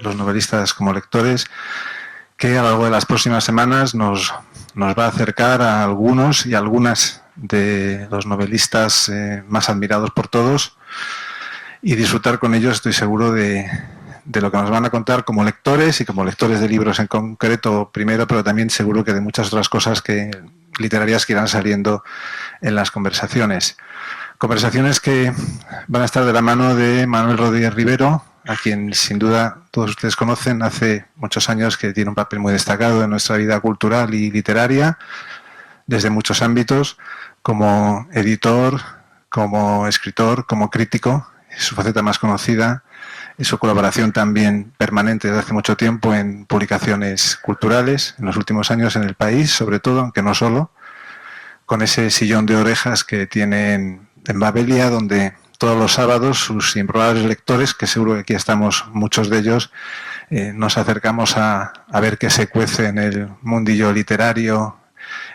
los novelistas como lectores, que a lo largo de las próximas semanas nos va a acercar a algunos y algunas de los novelistas más admirados por todos y disfrutar con ellos, estoy seguro, de lo que nos van a contar como lectores y como lectores de libros en concreto primero, pero también seguro que de muchas otras cosas literarias que irán saliendo en las conversaciones. Conversaciones que van a estar de la mano de Manuel Rodríguez Rivero, a quien sin duda todos ustedes conocen, hace muchos años que tiene un papel muy destacado en nuestra vida cultural y literaria, desde muchos ámbitos, como editor, como escritor, como crítico, su faceta más conocida, y su colaboración también permanente desde hace mucho tiempo en publicaciones culturales, en los últimos años en El País, sobre todo, aunque no solo, con ese sillón de orejas que tiene en Babelia, donde todos los sábados sus improbables lectores, que seguro que aquí estamos muchos de ellos, nos acercamos a ver qué se cuece en el mundillo literario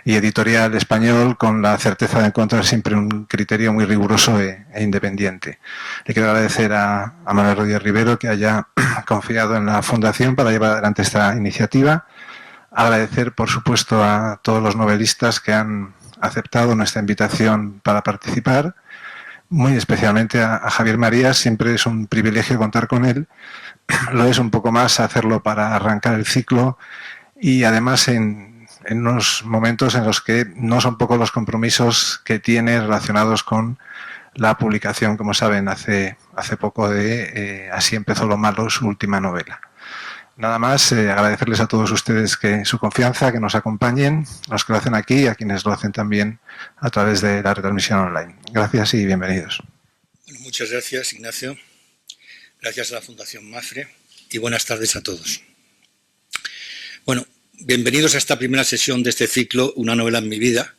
y editorial español, con la certeza de encontrar siempre un criterio muy riguroso e independiente. Le quiero agradecer a Manuel Rodríguez Rivero que haya confiado en la Fundación para llevar adelante esta iniciativa. Agradecer, por supuesto, a todos los novelistas que han aceptado nuestra invitación para participar. Muy especialmente a Javier Marías, siempre es un privilegio contar con él. Lo es un poco más hacerlo para arrancar el ciclo y además en unos momentos en los que no son pocos los compromisos que tiene relacionados con la publicación, como saben, hace poco de Así empezó lo malo, su última novela. Nada más, agradecerles a todos ustedes su confianza, que nos acompañen, los que lo hacen aquí y a quienes lo hacen también a través de la retransmisión online. Gracias y bienvenidos. Bueno, muchas gracias, Ignacio. Gracias a la Fundación MAFRE y buenas tardes a todos. Bueno, bienvenidos a esta primera sesión de este ciclo, Una novela en mi vida,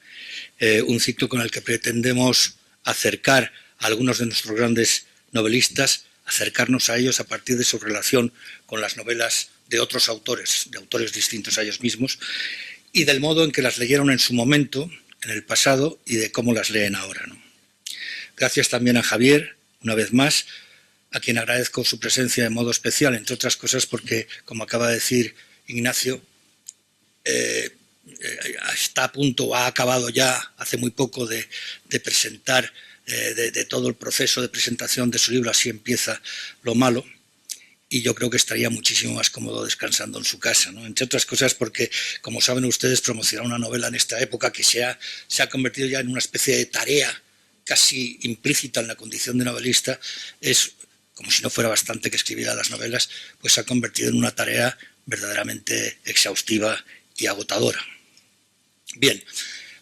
un ciclo con el que pretendemos acercar a algunos de nuestros grandes novelistas, acercarnos a ellos a partir de su relación con las novelas de otros autores, de autores distintos a ellos mismos, y del modo en que las leyeron en su momento, en el pasado, y de cómo las leen ahora, ¿no? Gracias también a Javier, una vez más, a quien agradezco su presencia de modo especial, entre otras cosas porque, como acaba de decir Ignacio, está a punto, ha acabado ya hace muy poco de presentar, de todo el proceso de presentación de su libro Así empieza lo malo, y yo creo que estaría muchísimo más cómodo descansando en su casa, ¿no? Entre otras cosas porque, como saben ustedes, promocionar una novela en esta época que se ha convertido ya en una especie de tarea casi implícita en la condición de novelista, es, como si no fuera bastante que escribiera las novelas, pues se ha convertido en una tarea verdaderamente exhaustiva y agotadora. Bien,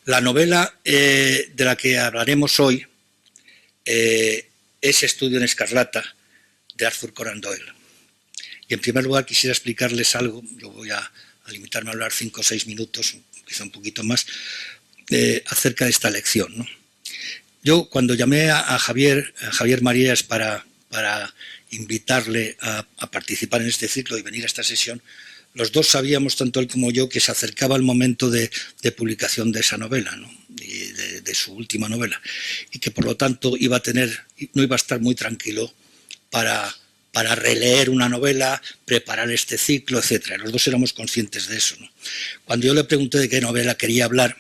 la novela de la que hablaremos hoy es Estudio en Escarlata, de Arthur Conan Doyle. Y en primer lugar quisiera explicarles algo, yo voy a limitarme a hablar 5 o 6 minutos, quizá un poquito más, acerca de esta lección, ¿no? Yo cuando llamé a Javier Marías para invitarle a participar en este ciclo y venir a esta sesión, los dos sabíamos, tanto él como yo, que se acercaba el momento de publicación de esa novela, ¿no? Y de su última novela, y que por lo tanto no iba a estar muy tranquilo para releer una novela, preparar este ciclo, etc. Los dos éramos conscientes de eso, ¿no? Cuando yo le pregunté de qué novela quería hablar,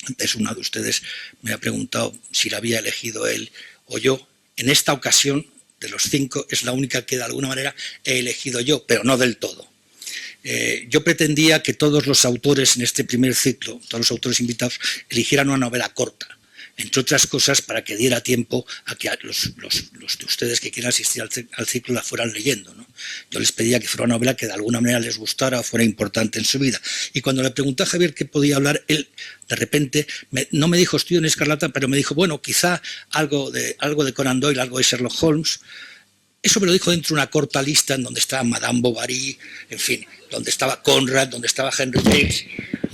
antes una de ustedes me ha preguntado si la había elegido él o yo. En esta ocasión, de los 5, es la única que de alguna manera he elegido yo, pero no del todo. Yo pretendía que todos los autores en este primer ciclo, todos los autores invitados, eligieran una novela corta, entre otras cosas para que diera tiempo a que los de ustedes que quieran asistir al ciclo la fueran leyendo, ¿no? Yo les pedía que fuera una novela que de alguna manera les gustara o fuera importante en su vida. Y cuando le pregunté a Javier qué podía hablar, él de repente no me dijo Estudio en Escarlata, pero me dijo, bueno, quizá algo de Conan Doyle, algo de Sherlock Holmes. Eso me lo dijo dentro de una corta lista en donde estaba Madame Bovary, en fin, donde estaba Conrad, donde estaba Henry James.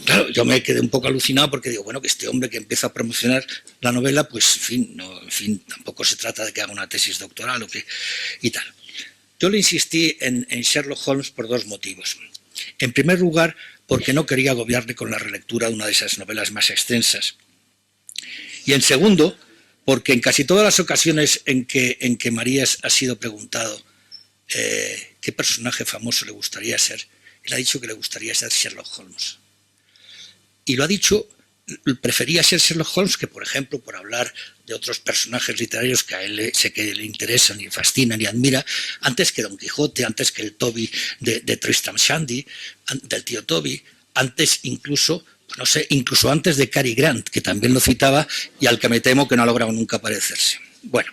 Claro, yo me quedé un poco alucinado porque digo, bueno, que este hombre que empieza a promocionar la novela, pues, en fin, tampoco se trata de que haga una tesis doctoral o que, y tal. Yo le insistí en Sherlock Holmes por 2 motivos. En primer lugar, porque no quería agobiarle con la relectura de una de esas novelas más extensas. Y en segundo, porque en casi todas las ocasiones en que Marías ha sido preguntado qué personaje famoso le gustaría ser, él ha dicho que le gustaría ser Sherlock Holmes. Y lo ha dicho, prefería ser Sherlock Holmes que, por ejemplo, por hablar de otros personajes literarios que a él sé que le interesan y fascinan y admira, antes que Don Quijote, antes que el Toby de Tristram Shandy, del tío Toby, antes incluso, no sé, incluso antes de Cary Grant, que también lo citaba y al que me temo que no ha logrado nunca parecerse. Bueno,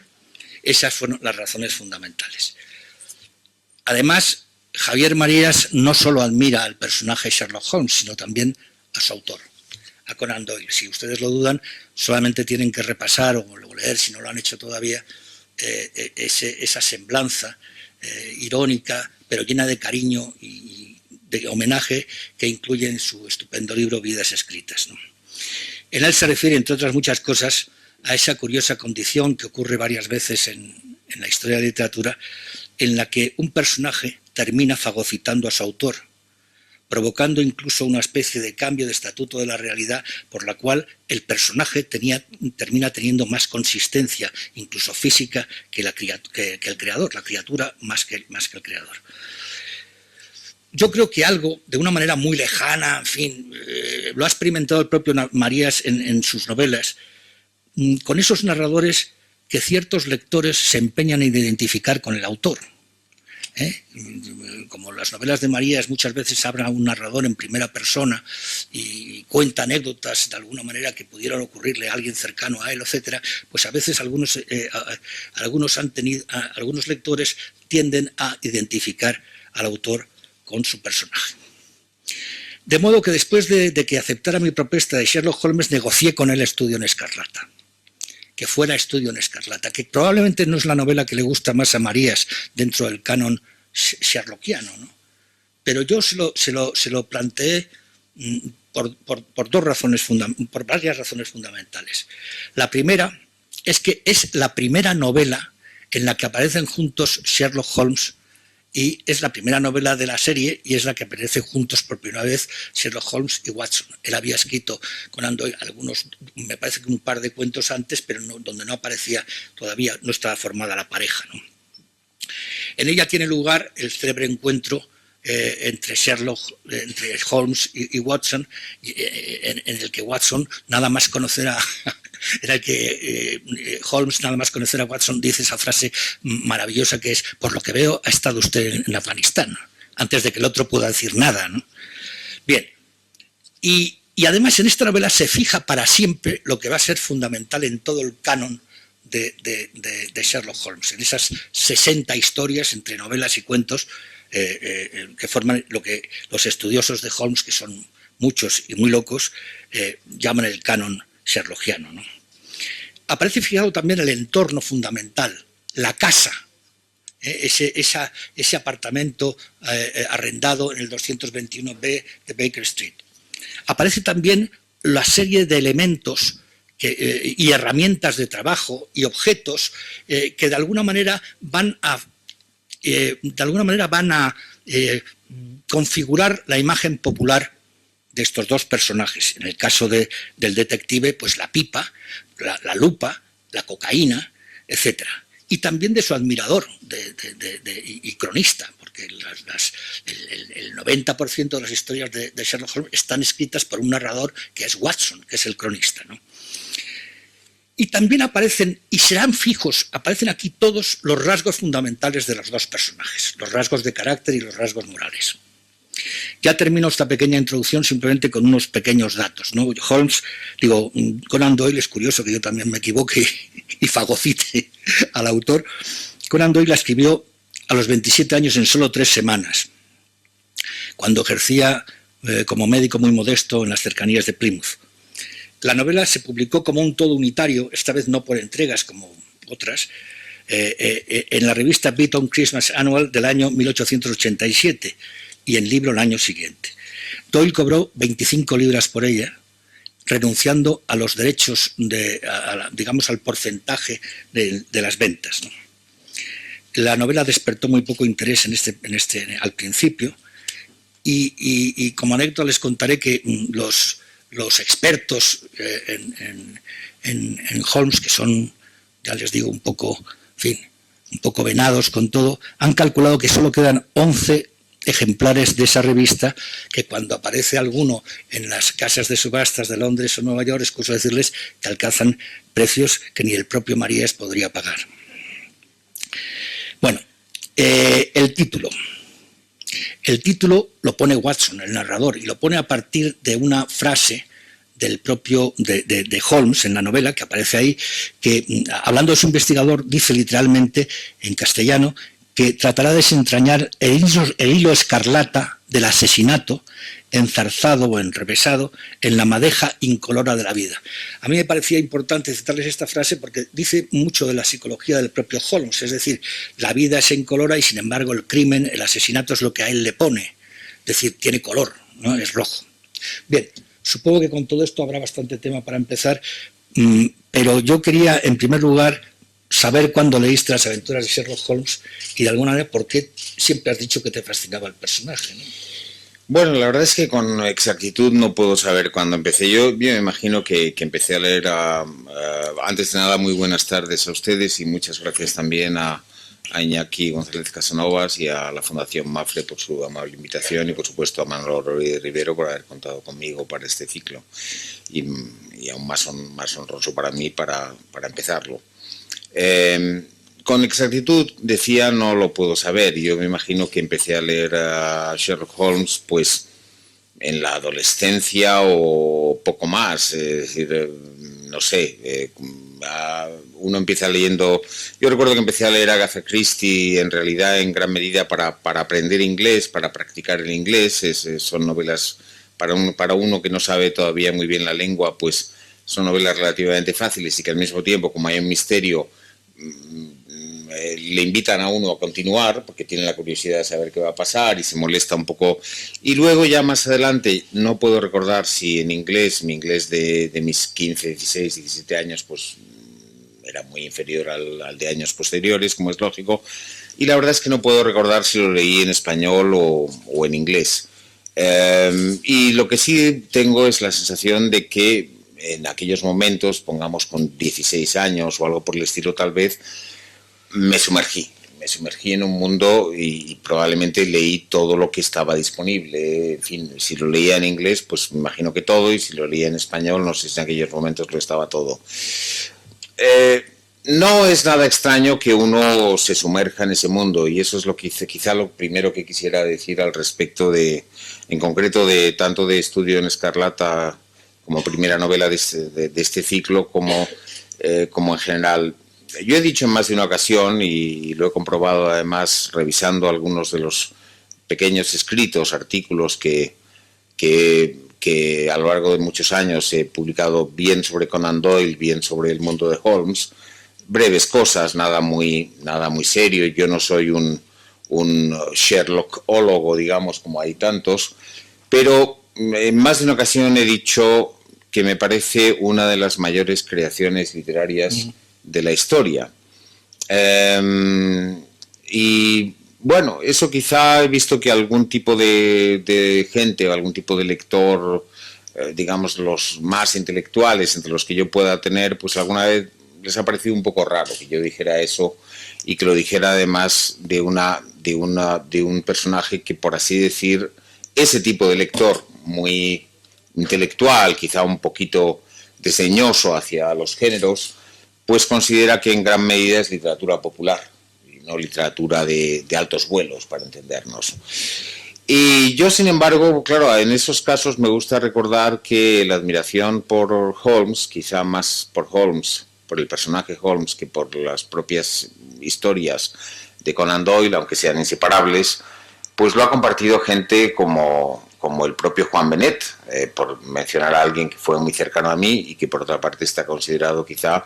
esas fueron las razones fundamentales. Además, Javier Marías no solo admira al personaje Sherlock Holmes, sino también a su autor, a Conan Doyle. Si ustedes lo dudan, solamente tienen que repasar o leer, si no lo han hecho todavía, esa semblanza irónica, pero llena de cariño y de homenaje que incluye en su estupendo libro Vidas Escritas, ¿no? En él se refiere, entre otras muchas cosas, a esa curiosa condición que ocurre varias veces en la historia de la literatura, en la que un personaje termina fagocitando a su autor, provocando incluso una especie de cambio de estatuto de la realidad por la cual el personaje termina teniendo más consistencia, incluso física, que el creador, la criatura más que el creador. Yo creo que algo, de una manera muy lejana, en fin, lo ha experimentado el propio Marías en sus novelas, con esos narradores que ciertos lectores se empeñan en identificar con el autor. Como las novelas de Marías muchas veces habla un narrador en primera persona y cuenta anécdotas de alguna manera que pudieran ocurrirle a alguien cercano a él, etcétera, pues a veces algunos lectores tienden a identificar al autor con su personaje. De modo que después de que aceptara mi propuesta de Sherlock Holmes, negocié con él Estudio en Escarlata, que fuera Estudio en Escarlata, que probablemente no es la novela que le gusta más a Marías dentro del canon sherlockiano, ¿no? Pero yo se lo planteé por varias razones fundamentales. La primera es que es la primera novela en la que aparecen juntos Sherlock Holmes y es la primera novela de la serie y es la que aparecen juntos por primera vez Sherlock Holmes y Watson. Él había escrito Conan Doyle algunos, me parece que un par de cuentos antes, pero donde no aparecía todavía, no estaba formada la pareja, ¿no? En ella tiene lugar el célebre encuentro entre Holmes y Watson, en el que Watson nada más conocer a... en el que Holmes, nada más conocer a Watson, dice esa frase maravillosa que es: por lo que veo, ha estado usted en Afganistán, antes de que el otro pueda decir nada, ¿no? Bien, y además en esta novela se fija para siempre lo que va a ser fundamental en todo el canon de Sherlock Holmes, en esas 60 historias entre novelas y cuentos que forman lo que los estudiosos de Holmes, que son muchos y muy locos, llaman el canon sherlockiano, ¿no? Aparece fijado también el entorno fundamental, la casa, ese apartamento arrendado en el 221B de Baker Street. Aparece también la serie de elementos y herramientas de trabajo y objetos que de alguna manera van a configurar la imagen popular de estos dos personajes. En el caso del detective, pues la pipa, la lupa, la cocaína, etc. Y también de su admirador y cronista, porque el 90% de las historias de Sherlock Holmes están escritas por un narrador que es Watson, que es el cronista, ¿no? Y también aparecen, y serán fijos, aparecen aquí todos los rasgos fundamentales de los dos personajes, los rasgos de carácter y los rasgos morales. Ya termino esta pequeña introducción simplemente con unos pequeños datos, ¿no? Conan Doyle, es curioso que yo también me equivoque y fagocite al autor. Conan Doyle la escribió a los 27 años en solo 3 semanas, cuando ejercía como médico muy modesto en las cercanías de Plymouth. La novela se publicó como un todo unitario, esta vez no por entregas como otras, en la revista Beaton Christmas Annual del año 1887 y en libro el año siguiente. Doyle cobró 25 libras por ella, renunciando a los derechos, digamos, al porcentaje de las ventas, ¿no? La novela despertó muy poco interés al principio y como anécdota les contaré que los expertos en Holmes, que son, ya les digo, un poco, en fin, un poco venados con todo, han calculado que solo quedan 11 ejemplares de esa revista, que cuando aparece alguno en las casas de subastas de Londres o Nueva York, excuso decirles que alcanzan precios que ni el propio Marías podría pagar. Bueno, el título. El título lo pone Watson, el narrador, y lo pone a partir de una frase del propio de Holmes en la novela, que aparece ahí, que hablando de su investigador dice literalmente en castellano que tratará de desentrañar el hilo escarlata del asesinato enzarzado o enrevesado en la madeja incolora de la vida. A mí me parecía importante citarles esta frase porque dice mucho de la psicología del propio Holmes, es decir, la vida es incolora y sin embargo el crimen, el asesinato es lo que a él le pone, es decir, tiene color, ¿no? Es rojo. Bien, supongo que con todo esto habrá bastante tema para empezar, pero yo quería en primer lugar saber cuándo leíste las aventuras de Sherlock Holmes y de alguna manera por qué siempre has dicho que te fascinaba el personaje, ¿no? Bueno, la verdad es que con exactitud no puedo saber cuándo empecé. Yo me imagino que empecé a leer antes de nada, muy buenas tardes a ustedes y muchas gracias también a Iñaki González Casanovas y a la Fundación Mafre por su amable invitación y por supuesto a Manolo Rodríguez Rivero por haber contado conmigo para este ciclo y aún más honroso para mí para empezarlo. Con exactitud, decía, no lo puedo saber. Yo me imagino que empecé a leer a Sherlock Holmes pues en la adolescencia o poco más. Es decir, no sé, uno empieza leyendo... Yo recuerdo que empecé a leer a Agatha Christie en realidad en gran medida para aprender inglés, para practicar el inglés. Son novelas, para uno que no sabe todavía muy bien la lengua, pues son novelas relativamente fáciles y que al mismo tiempo, como hay un misterio, le invitan a uno a continuar porque tiene la curiosidad de saber qué va a pasar y se molesta un poco. Y luego ya más adelante, no puedo recordar si en inglés, mi inglés de mis 15, 16, 17 años, pues era muy inferior al de años posteriores, como es lógico, y la verdad es que no puedo recordar si lo leí en español o en inglés. Y lo que sí tengo es la sensación de que en aquellos momentos, pongamos con 16 años o algo por el estilo tal vez, me sumergí en un mundo y probablemente leí todo lo que estaba disponible. En fin, si lo leía en inglés, pues me imagino que todo, y si lo leía en español, no sé si en aquellos momentos lo estaba todo. No es nada extraño que uno se sumerja en ese mundo, y eso es lo que quizá lo primero que quisiera decir al respecto en concreto tanto de Estudio en Escarlata como primera novela de este ciclo, como en general. Yo he dicho en más de una ocasión, y lo he comprobado además revisando algunos de los pequeños escritos, artículos que a lo largo de muchos años he publicado, bien sobre Conan Doyle, bien sobre el mundo de Holmes, breves cosas, nada muy serio. Yo no soy un Sherlockólogo, digamos, como hay tantos, pero en más de una ocasión he dicho que me parece una de las mayores creaciones literarias de la historia. Y bueno, eso quizá he visto que algún tipo de gente o algún tipo de lector, digamos los más intelectuales entre los que yo pueda tener, pues alguna vez les ha parecido un poco raro que yo dijera eso, y que lo dijera además de un personaje que, por así decir, ese tipo de lector muy intelectual, quizá un poquito desdeñoso hacia los géneros, pues considera que en gran medida es literatura popular y no literatura de altos vuelos, para entendernos. Y yo, sin embargo, claro, en esos casos me gusta recordar que la admiración por Holmes, quizá más por Holmes, por el personaje Holmes, que por las propias historias de Conan Doyle, aunque sean inseparables, pues lo ha compartido gente como el propio Juan Benet, por mencionar a alguien que fue muy cercano a mí y que por otra parte está considerado quizá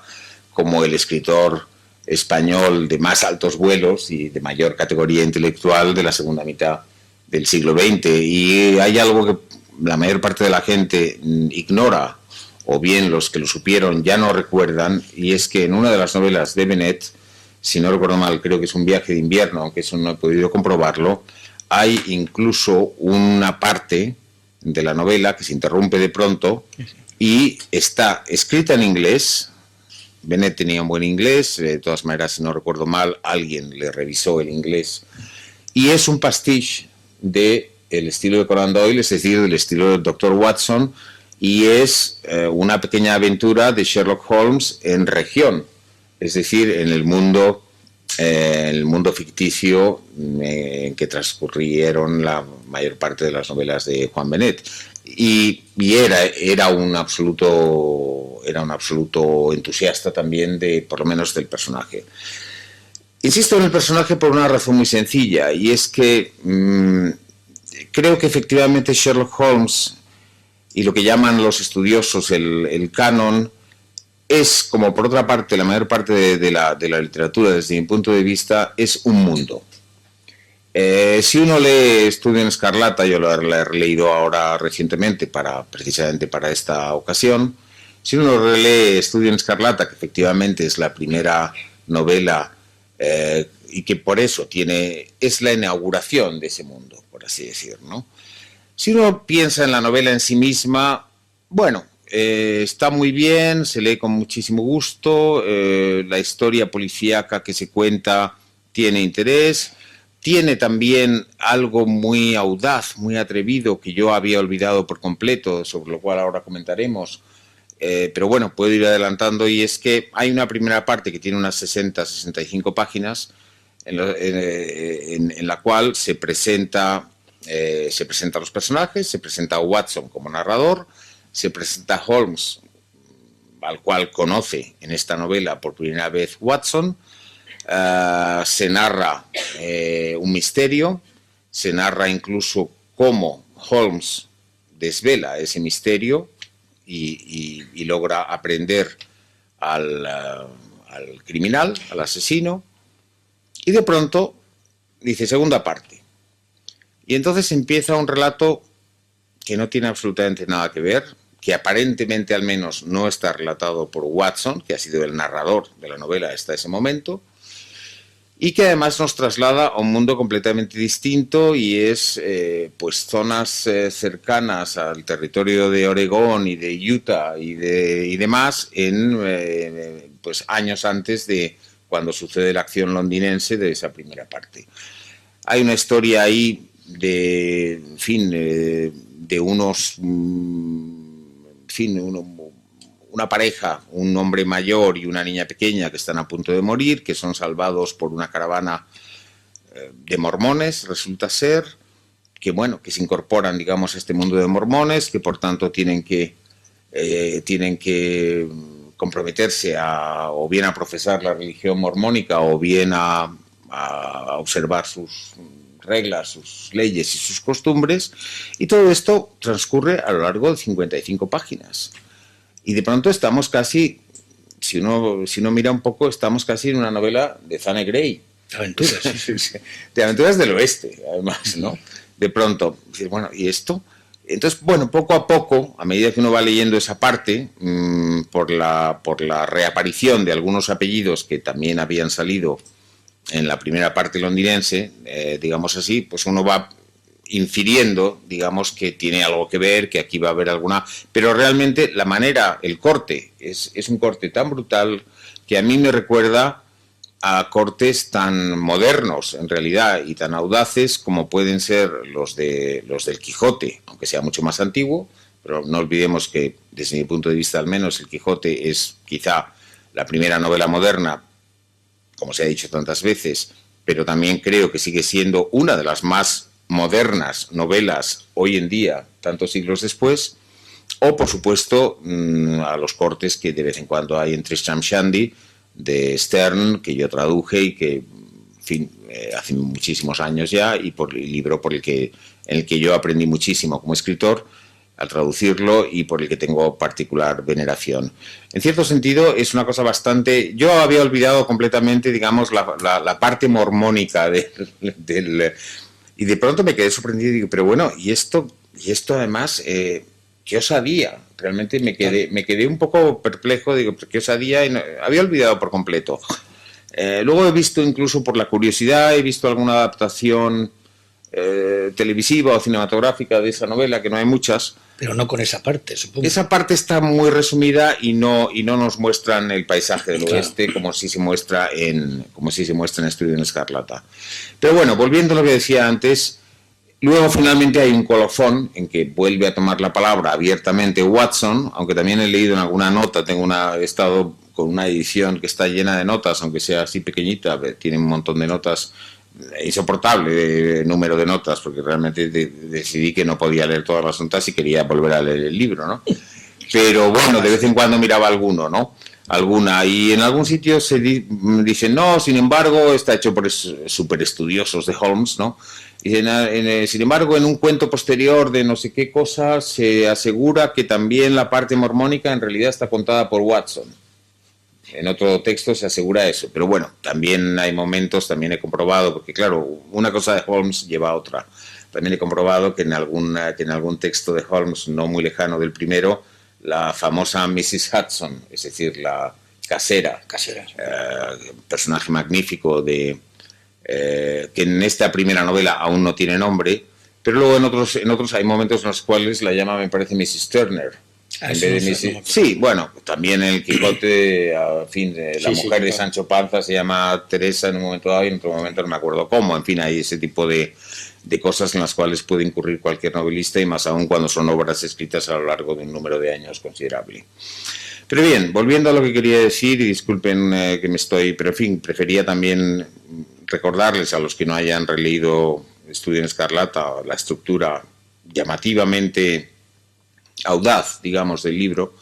como el escritor español de más altos vuelos y de mayor categoría intelectual de la segunda mitad del siglo XX. Y hay algo que la mayor parte de la gente ignora, o bien los que lo supieron ya no recuerdan, y es que en una de las novelas de Benet, si no recuerdo mal, creo que es Un viaje de invierno, aunque eso no he podido comprobarlo, hay incluso una parte de la novela que se interrumpe de pronto y está escrita en inglés, Bennett tenía un buen inglés, de todas maneras, si no recuerdo mal, alguien le revisó el inglés. Y es un pastiche del estilo de Conan Doyle, es decir, del estilo del Dr. Watson, y es una pequeña aventura de Sherlock Holmes en región, es decir, en el mundo ficticio en que transcurrieron la mayor parte de las novelas de Juan Benet. Y era un absoluto entusiasta también por lo menos del personaje. Insisto en el personaje por una razón muy sencilla, y es que creo que efectivamente Sherlock Holmes y lo que llaman los estudiosos el canon es, como por otra parte la mayor parte de la literatura, desde mi punto de vista, es un mundo. Si uno lee Estudio en Escarlata, yo lo he releído ahora recientemente precisamente para esta ocasión, si uno relee Estudio en Escarlata, que efectivamente es la primera novela y que por eso es la inauguración de ese mundo, por así decir, ¿no? Si uno piensa en la novela en sí misma, bueno, está muy bien, se lee con muchísimo gusto, la historia policíaca que se cuenta tiene interés, tiene también algo muy audaz, muy atrevido, que yo había olvidado por completo, sobre lo cual ahora comentaremos, pero bueno, puedo ir adelantando, y es que hay una primera parte que tiene unas 60-65 páginas, en la cual se presenta a los personajes, se presenta a Watson como narrador, se presenta a Holmes, al cual conoce en esta novela por primera vez Watson, se narra un misterio, se narra incluso cómo Holmes desvela ese misterio y logra aprender al criminal, al asesino, y de pronto dice segunda parte. Y entonces empieza un relato que no tiene absolutamente nada que ver, que aparentemente al menos no está relatado por Watson, que ha sido el narrador de la novela hasta ese momento, y que además nos traslada a un mundo completamente distinto, y es pues zonas cercanas al territorio de Oregón y de Utah y demás, pues años antes de cuando sucede la acción londinense de esa primera parte. Hay una historia ahí de una pareja, un hombre mayor y una niña pequeña que están a punto de morir, que son salvados por una caravana de mormones, resulta ser, que se incorporan, digamos, a este mundo de mormones, que por tanto tienen que comprometerse o bien a profesar la religión mormónica o bien a observar sus reglas, sus leyes y sus costumbres, y todo esto transcurre a lo largo de 55 páginas. Y de pronto estamos casi, si uno mira un poco, estamos casi en una novela de Zane Grey. Aventuras. De aventuras del oeste, además, ¿no? De pronto, bueno, ¿y esto? Entonces, bueno, poco a poco, a medida que uno va leyendo esa parte, por la reaparición de algunos apellidos que también habían salido en la primera parte londinense, digamos así, pues uno va infiriendo, digamos, que tiene algo que ver, que aquí va a haber alguna... Pero realmente la manera, el corte, es un corte tan brutal que a mí me recuerda a cortes tan modernos, en realidad, y tan audaces como pueden ser los del Quijote, aunque sea mucho más antiguo, pero no olvidemos que, desde mi punto de vista al menos, el Quijote es quizá la primera novela moderna, como se ha dicho tantas veces, pero también creo que sigue siendo una de las más modernas novelas hoy en día, tantos siglos después, o por supuesto a los cortes que de vez en cuando hay en Tristram Shandy de Stern, que yo traduje y que, en fin, hace muchísimos años ya, y por el libro en el que yo aprendí muchísimo como escritor al traducirlo y por el que tengo particular veneración. En cierto sentido es una cosa bastante... Yo había olvidado completamente, digamos, la parte mormónica del y de pronto me quedé sorprendido y digo, pero bueno, y esto además, ¿qué osadía? Realmente me quedé un poco perplejo, digo, ¿qué osadía? Y había olvidado por completo. Luego he visto, incluso por la curiosidad, he visto alguna adaptación televisiva o cinematográfica de esa novela, que no hay muchas. Pero no con esa parte, supongo. Esa parte está muy resumida y no nos muestran el paisaje del oeste como si se muestra en Estudio en Escarlata. Pero bueno, volviendo a lo que decía antes, luego finalmente hay un colofón en que vuelve a tomar la palabra abiertamente Watson, aunque también he leído en alguna nota, he estado con una edición que está llena de notas, aunque sea así pequeñita, tiene un montón de notas, insoportable número de notas, porque realmente decidí que no podía leer todas las notas y quería volver a leer el libro, ¿no? Pero bueno, de vez en cuando miraba alguna, y en algún sitio se dice, no, sin embargo, está hecho por súper estudiosos de Holmes, ¿no? Y sin embargo, en un cuento posterior de no sé qué cosa, se asegura que también la parte mormónica en realidad está contada por Watson. En otro texto se asegura eso, pero bueno, también hay momentos, también he comprobado, porque claro, una cosa de Holmes lleva a otra. También he comprobado que en algún texto de Holmes, no muy lejano del primero, la famosa Mrs. Hudson, es decir, la casera. Personaje magnífico que en esta primera novela aún no tiene nombre, pero luego en otros hay momentos en los cuales la llama, me parece, Mrs. Turner. Sí, bueno, también el Quijote, la mujer de Sancho Panza se llama Teresa en un momento dado y en otro momento no me acuerdo cómo. En fin, hay ese tipo de cosas en las cuales puede incurrir cualquier novelista, y más aún cuando son obras escritas a lo largo de un número de años considerable. Pero bien, volviendo a lo que quería decir, y disculpen que me estoy, pero en fin, prefería también recordarles a los que no hayan releído Estudio en Escarlata la estructura llamativamente audaz, digamos, del libro.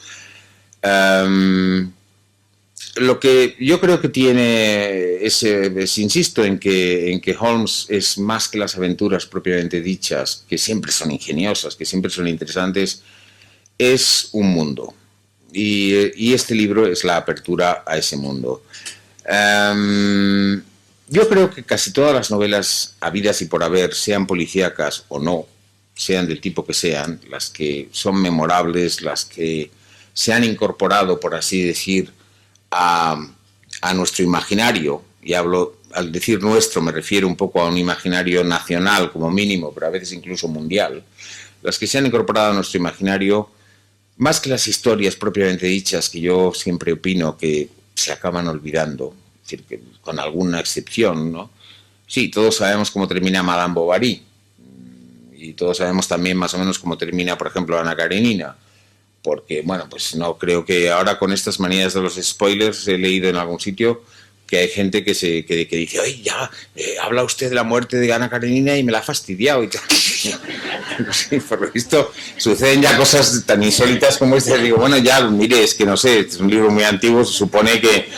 Lo que yo creo que tiene insisto en que Holmes es más que las aventuras propiamente dichas, que siempre son ingeniosas, que siempre son interesantes, es un mundo. Y este libro es la apertura a ese mundo. Yo creo que casi todas las novelas habidas y por haber, sean policíacas o no, sean del tipo que sean, las que son memorables, las que se han incorporado, por así decir, a nuestro imaginario, y hablo, al decir nuestro, me refiero un poco a un imaginario nacional como mínimo, pero a veces incluso mundial, las que se han incorporado a nuestro imaginario, más que las historias propiamente dichas, que yo siempre opino que se acaban olvidando, es decir, que con alguna excepción, ¿no? Sí, todos sabemos cómo termina Madame Bovary, y todos sabemos también más o menos cómo termina, por ejemplo, Ana Karenina, porque, bueno, pues no creo que ahora con estas manías de los spoilers, he leído en algún sitio que hay gente que dice, oye, ya, habla usted de la muerte de Ana Karenina y me la ha fastidiado y tal. Sí, por lo visto suceden ya cosas tan insólitas como esta. Digo, bueno, ya, mire, es que no sé, este es un libro muy antiguo, se supone que...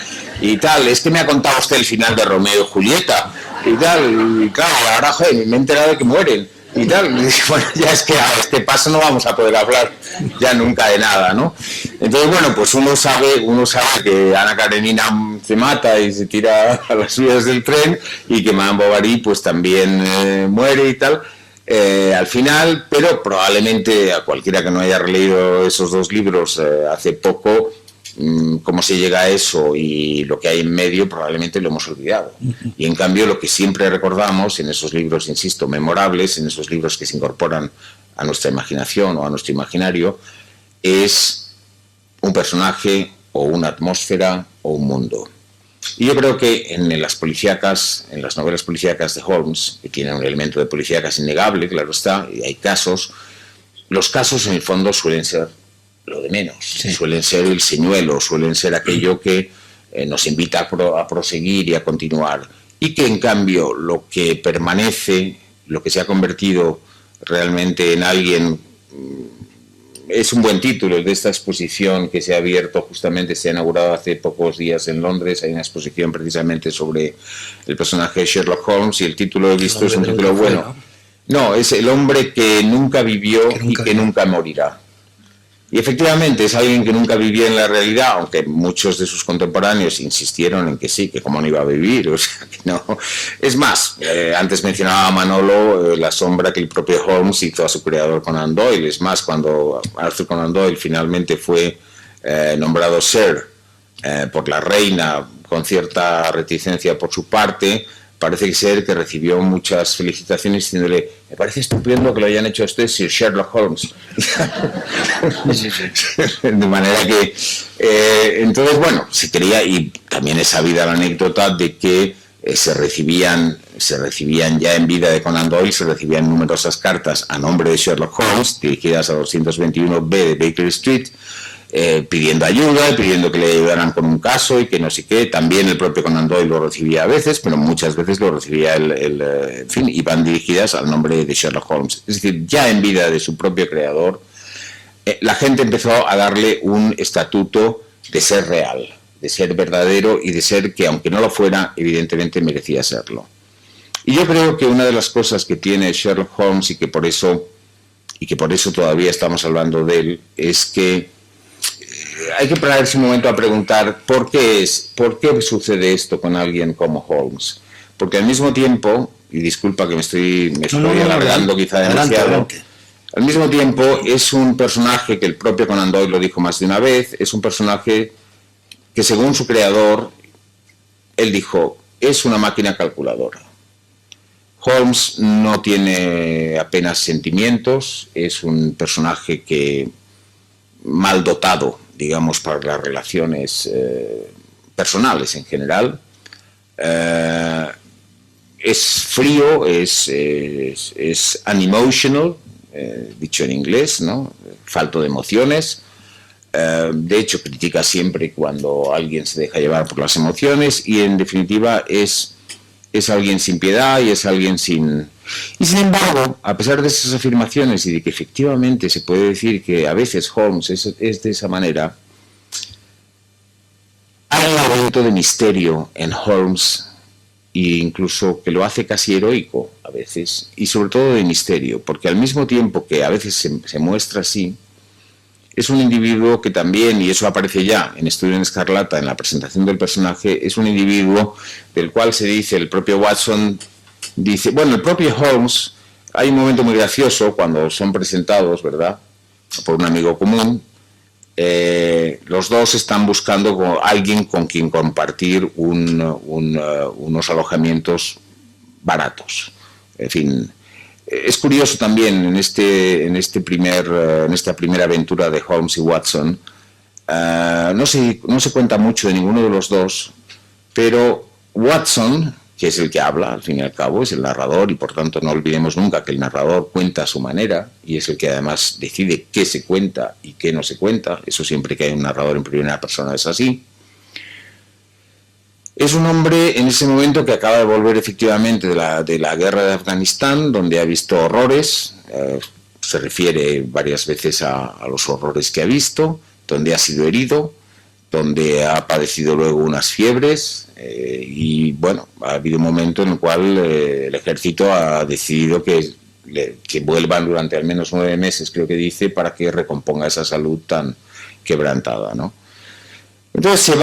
Y tal, es que me ha contado usted el final de Romeo y Julieta y tal, y claro, ahora, joder, me he enterado de que mueren y tal, y bueno, ya es que a este paso no vamos a poder hablar ya nunca de nada, ¿no? Entonces, bueno, pues uno sabe que Ana Karenina se mata y se tira a las vías del tren, y que Madame Bovary pues también muere y tal, al final, pero probablemente a cualquiera que no haya releído esos dos libros hace poco, cómo se llega a eso y lo que hay en medio probablemente lo hemos olvidado. Y en cambio lo que siempre recordamos en esos libros, insisto, memorables, en esos libros que se incorporan a nuestra imaginación o a nuestro imaginario, es un personaje o una atmósfera o un mundo. Y yo creo que en las novelas policíacas de Holmes, que tienen un elemento de policíacas innegable, claro está, y hay casos, los casos en el fondo suelen ser lo de menos, sí. Suelen ser el señuelo, suelen ser aquello que nos invita a proseguir y a continuar, y que en cambio lo que permanece, lo que se ha convertido realmente en alguien, es un buen título el de esta exposición que se ha abierto, justamente se ha inaugurado hace pocos días en Londres. Hay una exposición precisamente sobre el personaje de Sherlock Holmes, y el título he visto es un título bueno. No, es El hombre que nunca vivió y que nunca morirá. Y efectivamente es alguien que nunca vivió en la realidad, aunque muchos de sus contemporáneos insistieron en que sí, que cómo no iba a vivir, o sea, que no. Es más, antes mencionaba a Manolo la sombra que el propio Holmes hizo a su creador Conan Doyle. Es más, cuando Arthur Conan Doyle finalmente fue nombrado Sir por la reina, con cierta reticencia por su parte, parece ser que recibió muchas felicitaciones diciéndole: me parece estupendo que lo hayan hecho a usted, Sir Sherlock Holmes. De manera que, entonces, bueno, se quería, y también es sabida la anécdota de que se recibían ya en vida de Conan Doyle, se recibían numerosas cartas a nombre de Sherlock Holmes, dirigidas a 221B de Baker Street, pidiendo ayuda, pidiendo que le ayudaran con un caso y que no sé qué. También el propio Conan Doyle lo recibía a veces, pero muchas veces lo recibía en fin, iban dirigidas al nombre de Sherlock Holmes. Es decir, ya en vida de su propio creador, la gente empezó a darle un estatuto de ser real, de ser verdadero y de ser que, aunque no lo fuera, evidentemente merecía serlo. Y yo creo que una de las cosas que tiene Sherlock Holmes y que por eso todavía estamos hablando de él, es que hay que pararse un momento a preguntar ¿por qué sucede esto con alguien como Holmes? Porque al mismo tiempo, y disculpa que me estoy alargando quizá demasiado, adelante. Al mismo tiempo es un personaje que el propio Conan Doyle lo dijo más de una vez, es un personaje que según su creador, él dijo, es una máquina calculadora. Holmes no tiene apenas sentimientos, es un personaje que mal dotado, digamos, para las relaciones personales en general. Es frío, es unemotional, dicho en inglés, ¿no? Falto de emociones. De hecho, critica siempre cuando alguien se deja llevar por las emociones y, en definitiva, es alguien sin piedad y es alguien sin... Y, sin embargo, a pesar de esas afirmaciones y de que efectivamente se puede decir que a veces Holmes es de esa manera, hay un elemento de misterio en Holmes, e incluso que lo hace casi heroico a veces, y sobre todo de misterio, porque al mismo tiempo que a veces se muestra así, es un individuo que también, y eso aparece ya en Estudio en Escarlata, en la presentación del personaje, es un individuo del cual se dice, el propio Watson dice, bueno, el propio Holmes, hay un momento muy gracioso cuando son presentados, ¿verdad?, por un amigo común, los dos están buscando con alguien con quien compartir unos alojamientos baratos. En fin, es curioso también en esta primera aventura de Holmes y Watson, no se cuenta mucho de ninguno de los dos, pero Watson, que es el que habla, al fin y al cabo, es el narrador, y por tanto no olvidemos nunca que el narrador cuenta a su manera, y es el que además decide qué se cuenta y qué no se cuenta. Eso siempre que hay un narrador en primera persona es así. Es un hombre en ese momento que acaba de volver efectivamente de la guerra de Afganistán, donde ha visto horrores, se refiere varias veces a los horrores que ha visto, donde ha sido herido, donde ha padecido luego unas fiebres, y bueno, ha habido un momento en el cual el ejército ha decidido que vuelvan durante al menos 9 meses, creo que dice, para que recomponga esa salud tan quebrantada, ¿no? Entonces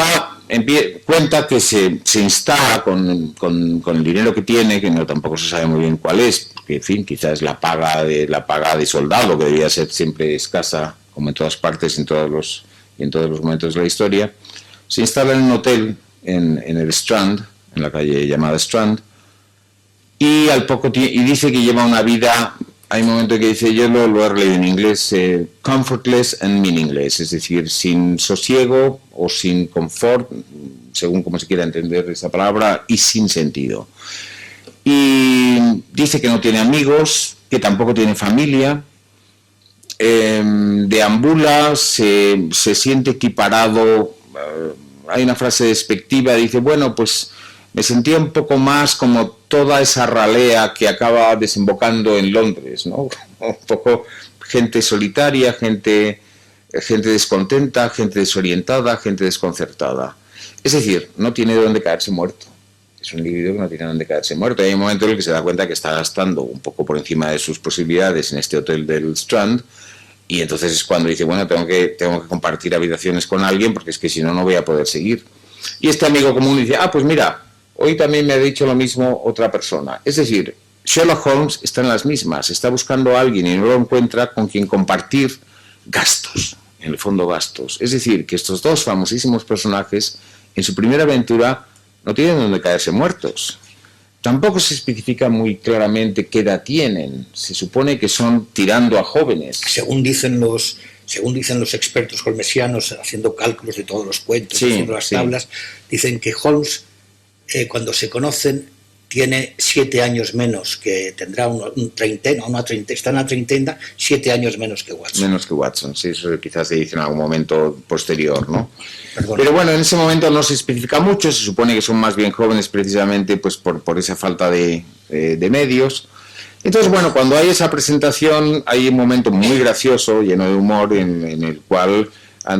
cuenta que se instala con el dinero que tiene, que no tampoco se sabe muy bien cuál es, porque en fin, quizás la paga de soldado, que debía ser siempre escasa, como en todas partes, en todos los momentos de la historia. Se instala en un hotel en el Strand, en la calle llamada Strand, y dice que lleva una vida, hay un momento que dice, yo lo he leído en inglés, comfortless and meaningless, es decir, sin sosiego o sin confort, según como se quiera entender esa palabra, y sin sentido. Y dice que no tiene amigos, que tampoco tiene familia, deambula, se siente equiparado, hay una frase despectiva, dice, bueno, pues me sentía un poco más como toda esa ralea que acaba desembocando en Londres, ¿no? Un poco gente solitaria, gente descontenta, gente desorientada, gente desconcertada. Es decir, no tiene de dónde caerse muerto. Es un individuo que no tiene dónde caerse muerto. Hay un momento en el que se da cuenta que está gastando un poco por encima de sus posibilidades en este hotel del Strand, y entonces es cuando dice, bueno, tengo que compartir habitaciones con alguien porque es que si no, no voy a poder seguir. Y este amigo común dice, pues mira, hoy también me ha dicho lo mismo otra persona. Es decir, Sherlock Holmes está en las mismas, está buscando a alguien y no lo encuentra con quien compartir gastos, en el fondo gastos. Es decir, que estos dos famosísimos personajes, en su primera aventura, no tienen donde caerse muertos. tampoco se especifica muy claramente qué edad tienen. Se supone que son tirando a jóvenes. Según dicen los expertos holmesianos, haciendo cálculos de todos los cuentos, haciendo las tablas, dicen que Holmes, cuando se conocen, tiene 7 años menos, que tendrá está en la treintena, 7 años menos que Watson. Menos que Watson, sí, eso quizás se dice en algún momento posterior, ¿no? Perdón. Pero bueno, en ese momento no se especifica mucho, se supone que son más bien jóvenes precisamente pues por esa falta de medios. Entonces, bueno, cuando hay esa presentación hay un momento muy gracioso, lleno de humor, en el cual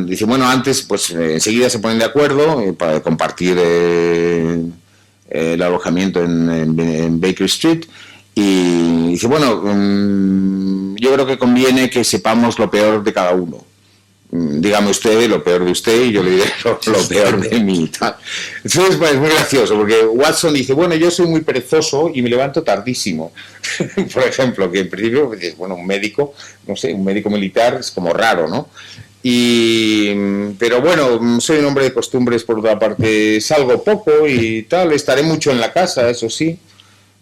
dice, bueno, antes pues enseguida se ponen de acuerdo para compartir el alojamiento en Baker Street, y dice, bueno, yo creo que conviene que sepamos lo peor de cada uno. Dígame usted lo peor de usted y yo le diré lo peor de mí. Tal. Entonces es muy gracioso porque Watson dice, bueno, yo soy muy perezoso y me levanto tardísimo. Por ejemplo, que en principio, bueno, un médico, no sé, un médico militar es como raro, ¿no? Pero bueno, soy un hombre de costumbres por otra parte, salgo poco y tal, estaré mucho en la casa, eso sí. Y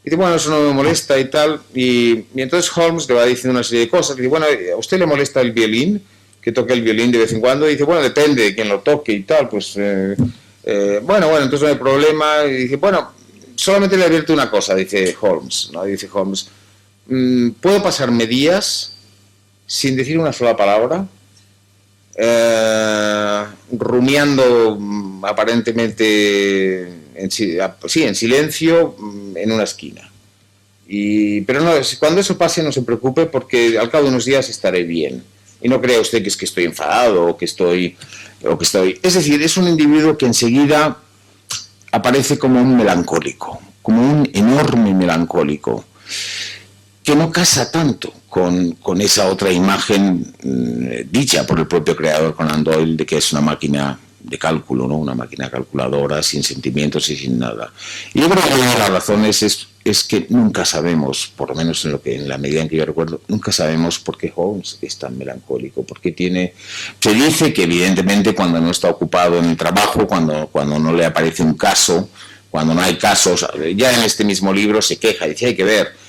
dice, bueno, eso no me molesta y tal. Y entonces Holmes le va diciendo una serie de cosas. Y dice, bueno, ¿a usted le molesta el violín? Que toque el violín de vez en cuando. Y dice, bueno, depende de quién lo toque y tal. Pues, bueno, entonces no hay problema. Y dice, bueno, solamente le advierto una cosa, dice Holmes, ¿no? Dice Holmes, ¿puedo pasarme días sin decir una sola palabra? Rumiando aparentemente en silencio en una esquina. Pero no, cuando eso pase no se preocupe porque al cabo de unos días estaré bien. Y no crea usted que es que estoy enfadado o que estoy... Es decir, es un individuo que enseguida aparece como un melancólico, como un enorme melancólico, que no casa tanto con esa otra imagen dicha por el propio creador Conan Doyle de que es una máquina de cálculo, ¿no? Una máquina calculadora sin sentimientos y sin nada. Y yo creo que una de las razones es que nunca sabemos, por lo menos en la medida en que yo recuerdo, nunca sabemos por qué Holmes es tan melancólico, porque se dice que evidentemente cuando no está ocupado en el trabajo, cuando no le aparece un caso, cuando no hay casos, ya en este mismo libro se queja, dice, hay que ver,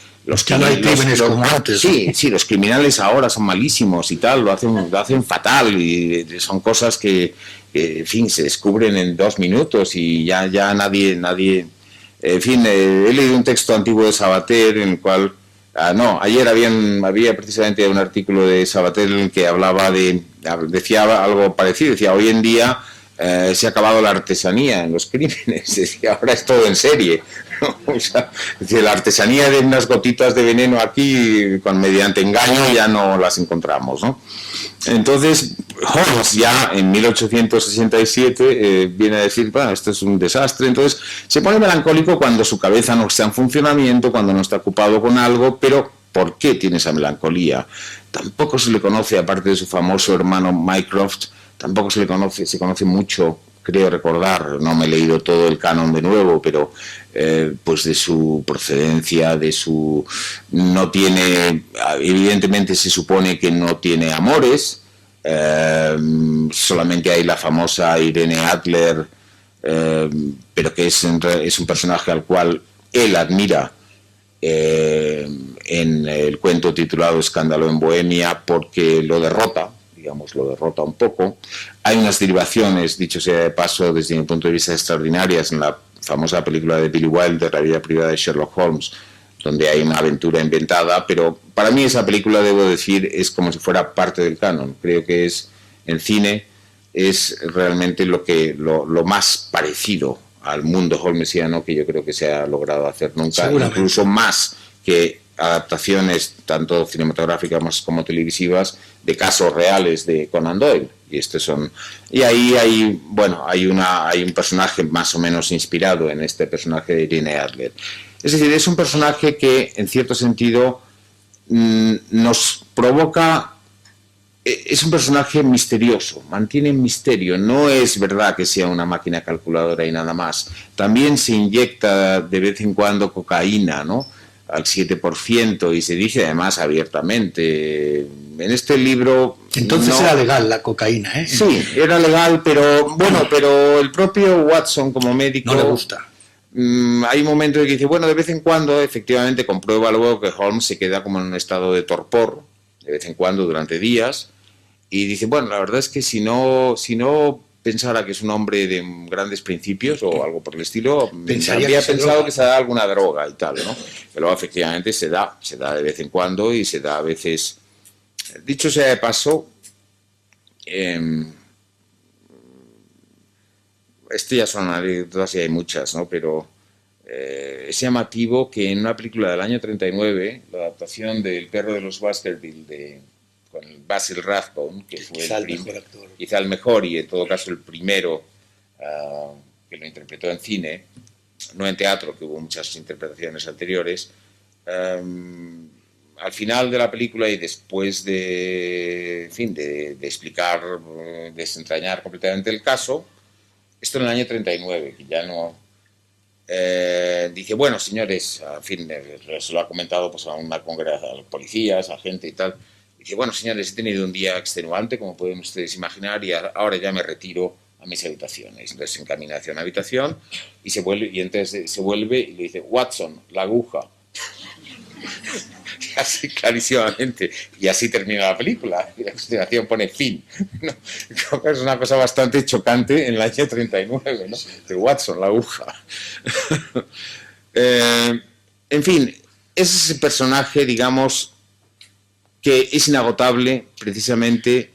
ya no hay crímenes como antes. Sí, los criminales ahora son malísimos y tal, lo hacen fatal, y son cosas que en fin, se descubren en 2 minutos y ya nadie... En fin, he leído un texto antiguo de Sabater en el cual... ayer había precisamente un artículo de Sabater en el que decía algo parecido, decía, hoy en día se ha acabado la artesanía en los crímenes, decía, ahora es todo en serie, ¿no? O sea, la artesanía de unas gotitas de veneno aquí, mediante engaño, ya no las encontramos, ¿no? Entonces, Holmes ya en 1867 viene a decir, bueno, esto es un desastre, entonces se pone melancólico cuando su cabeza no está en funcionamiento, cuando no está ocupado con algo, pero ¿por qué tiene esa melancolía? Tampoco se le conoce, aparte de su famoso hermano Mycroft, tampoco se conoce mucho, creo recordar, no me he leído todo el canon de nuevo, pero pues de su procedencia, no tiene, evidentemente se supone que no tiene amores, solamente hay la famosa Irene Adler, pero que es un personaje al cual él admira en el cuento titulado Escándalo en Bohemia, porque lo derrota un poco. Hay unas derivaciones, dicho sea de paso, desde mi punto de vista extraordinarias en la famosa película de Billy Wilder, La vida privada de Sherlock Holmes, donde hay una aventura inventada, pero para mí esa película, debo decir, es como si fuera parte del canon. Creo que en cine es realmente lo más parecido al mundo holmesiano que yo creo que se ha logrado hacer nunca, incluso más que adaptaciones tanto cinematográficas como televisivas de casos reales de Conan Doyle. Y ahí hay un personaje más o menos inspirado en este personaje de Irene Adler. Es decir, es un personaje que en cierto sentido nos provoca... Es un personaje misterioso, mantiene un misterio. No es verdad que sea una máquina calculadora y nada más. También se inyecta de vez en cuando cocaína, ¿no?, al 7%, y se dice además abiertamente. En este libro... Entonces era legal la cocaína, ¿eh? Sí, era legal, pero el propio Watson como médico... No le gusta. hay un momento en que dice, bueno, de vez en cuando, efectivamente, comprueba luego que Holmes se queda como en un estado de torpor, de vez en cuando, durante días, y dice, bueno, la verdad es que si no pensara que es un hombre de grandes principios o algo por el estilo, habría pensado que se da alguna droga y tal, ¿no? Pero efectivamente se da de vez en cuando y se da a veces. Dicho sea de paso, esto ya son anécdotas y hay muchas, ¿no? Pero es llamativo que en una película del año 39, la adaptación del Perro de los Baskerville con Basil Rathbone, que fue quizá el mejor y en todo caso el primero que lo interpretó en cine, no en teatro, que hubo muchas interpretaciones anteriores. Al final de la película y después de explicar, desentrañar completamente el caso, esto en el año 39, que ya no. Dice, bueno, señores, en fin, se lo ha comentado pues, a una congregación, a los policías, a gente y tal. Dice, bueno, señores, he tenido un día extenuante, como pueden ustedes imaginar, y ahora ya me retiro a mis habitaciones. Entonces se encamina hacia una habitación y entonces se vuelve y le dice, Watson, la aguja. Así clarísimamente. Y así termina la película. Y a continuación pone fin. ¿No? Creo que es una cosa bastante chocante en el año 39, ¿no? De Watson, la aguja. En fin, es ese personaje, digamos, que es inagotable precisamente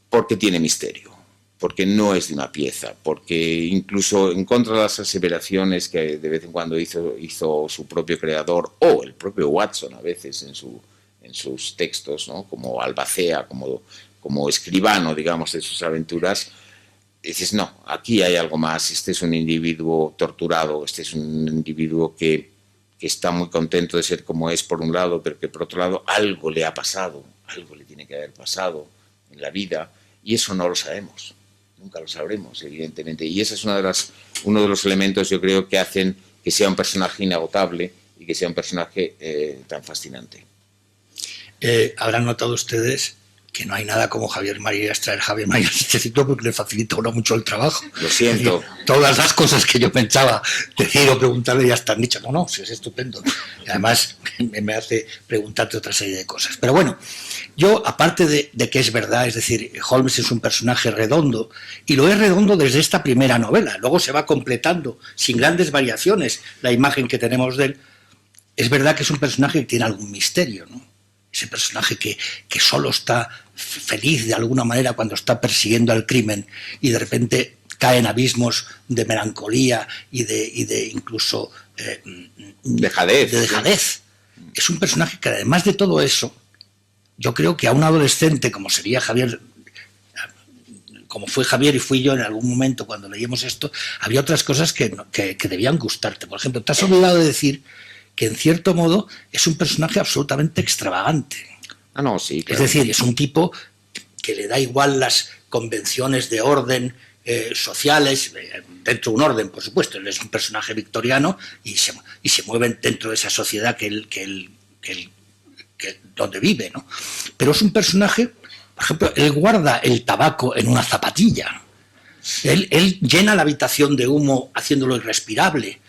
porque tiene misterio, porque no es de una pieza, porque incluso en contra de las aseveraciones que de vez en cuando hizo su propio creador o el propio Watson a veces en sus textos, ¿no? Como albacea, como escribano, digamos, de sus aventuras, dices, no, aquí hay algo más, este es un individuo torturado, este es un individuo que está muy contento de ser como es por un lado, pero que por otro lado algo le ha pasado, algo le tiene que haber pasado en la vida, y eso no lo sabemos, nunca lo sabremos, evidentemente, y ese es uno de los elementos, yo creo, que hacen que sea un personaje inagotable y que sea un personaje tan fascinante. Habrán notado ustedes que no hay nada como Javier Marías, traer Javier Marías este ciclo porque le facilita uno mucho el trabajo. Lo siento. Todas las cosas que yo pensaba decir o preguntarle ya están dichas. No, sí, es estupendo. Y además me hace preguntarte otra serie de cosas. Pero bueno, yo, aparte de que es verdad, es decir, Holmes es un personaje redondo, y lo es redondo desde esta primera novela. Luego se va completando, sin grandes variaciones, la imagen que tenemos de él. Es verdad que es un personaje que tiene algún misterio, ¿no? Ese personaje que solo está feliz de alguna manera cuando está persiguiendo al crimen y de repente cae en abismos de melancolía y de incluso dejadez. Es un personaje que además de todo eso, yo creo que a un adolescente como sería Javier, como fue Javier y fui yo en algún momento cuando leíamos esto, había otras cosas que debían gustarte. Por ejemplo, te has olvidado de decir que en cierto modo es un personaje absolutamente extravagante. No, sí, claro. Es decir, es un tipo que le da igual las convenciones de orden sociales, dentro de un orden, por supuesto. Él es un personaje victoriano y se mueve dentro de esa sociedad donde vive, ¿no? Pero es un personaje, por ejemplo, él guarda el tabaco en una zapatilla. Él llena la habitación de humo haciéndolo irrespirable.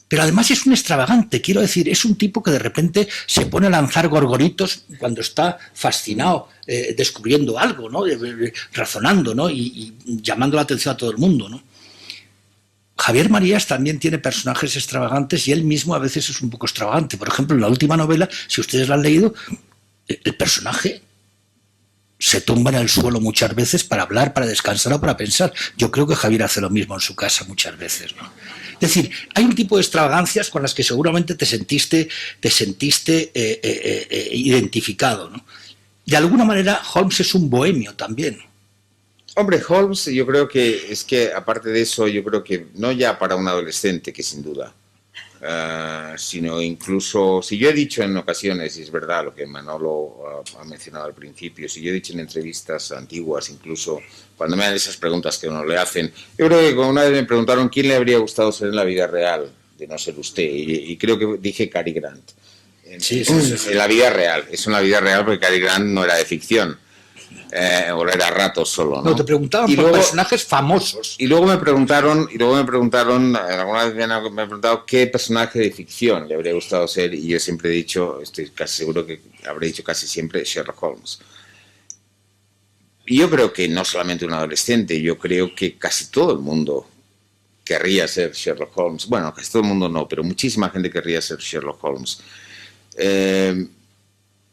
Pero además es un extravagante, quiero decir, es un tipo que de repente se pone a lanzar gorgoritos cuando está fascinado, descubriendo algo, ¿no? Razonando, ¿no? Y llamando la atención a todo el mundo, ¿no? Javier Marías también tiene personajes extravagantes y él mismo a veces es un poco extravagante. Por ejemplo, en la última novela, si ustedes la han leído, el personaje se tumba en el suelo muchas veces para hablar, para descansar o para pensar. Yo creo que Javier hace lo mismo en su casa muchas veces, ¿no? Es decir, hay un tipo de extravagancias con las que seguramente te sentiste identificado, ¿no? De alguna manera, Holmes es un bohemio también. Hombre, Holmes, yo creo que es que, aparte de eso, yo creo que no ya para un adolescente, que sin duda, sino incluso, si yo he dicho en ocasiones, y es verdad lo que Manolo ha mencionado al principio, si yo he dicho en entrevistas antiguas, incluso cuando me dan esas preguntas que uno le hacen, yo creo que una vez me preguntaron quién le habría gustado ser en la vida real, de no ser usted, y creo que dije Cary Grant. Sí. En la vida real, es una vida real porque Cary Grant no era de ficción. o era ratos solo, ¿no? No, te preguntaban y por luego, personajes famosos. Y luego me preguntaron, alguna vez me han preguntado qué personaje de ficción le habría gustado ser, y yo siempre he dicho, estoy casi seguro que habré dicho casi siempre Sherlock Holmes. Y yo creo que no solamente un adolescente, yo creo que casi todo el mundo querría ser Sherlock Holmes. Bueno, casi todo el mundo no, pero muchísima gente querría ser Sherlock Holmes.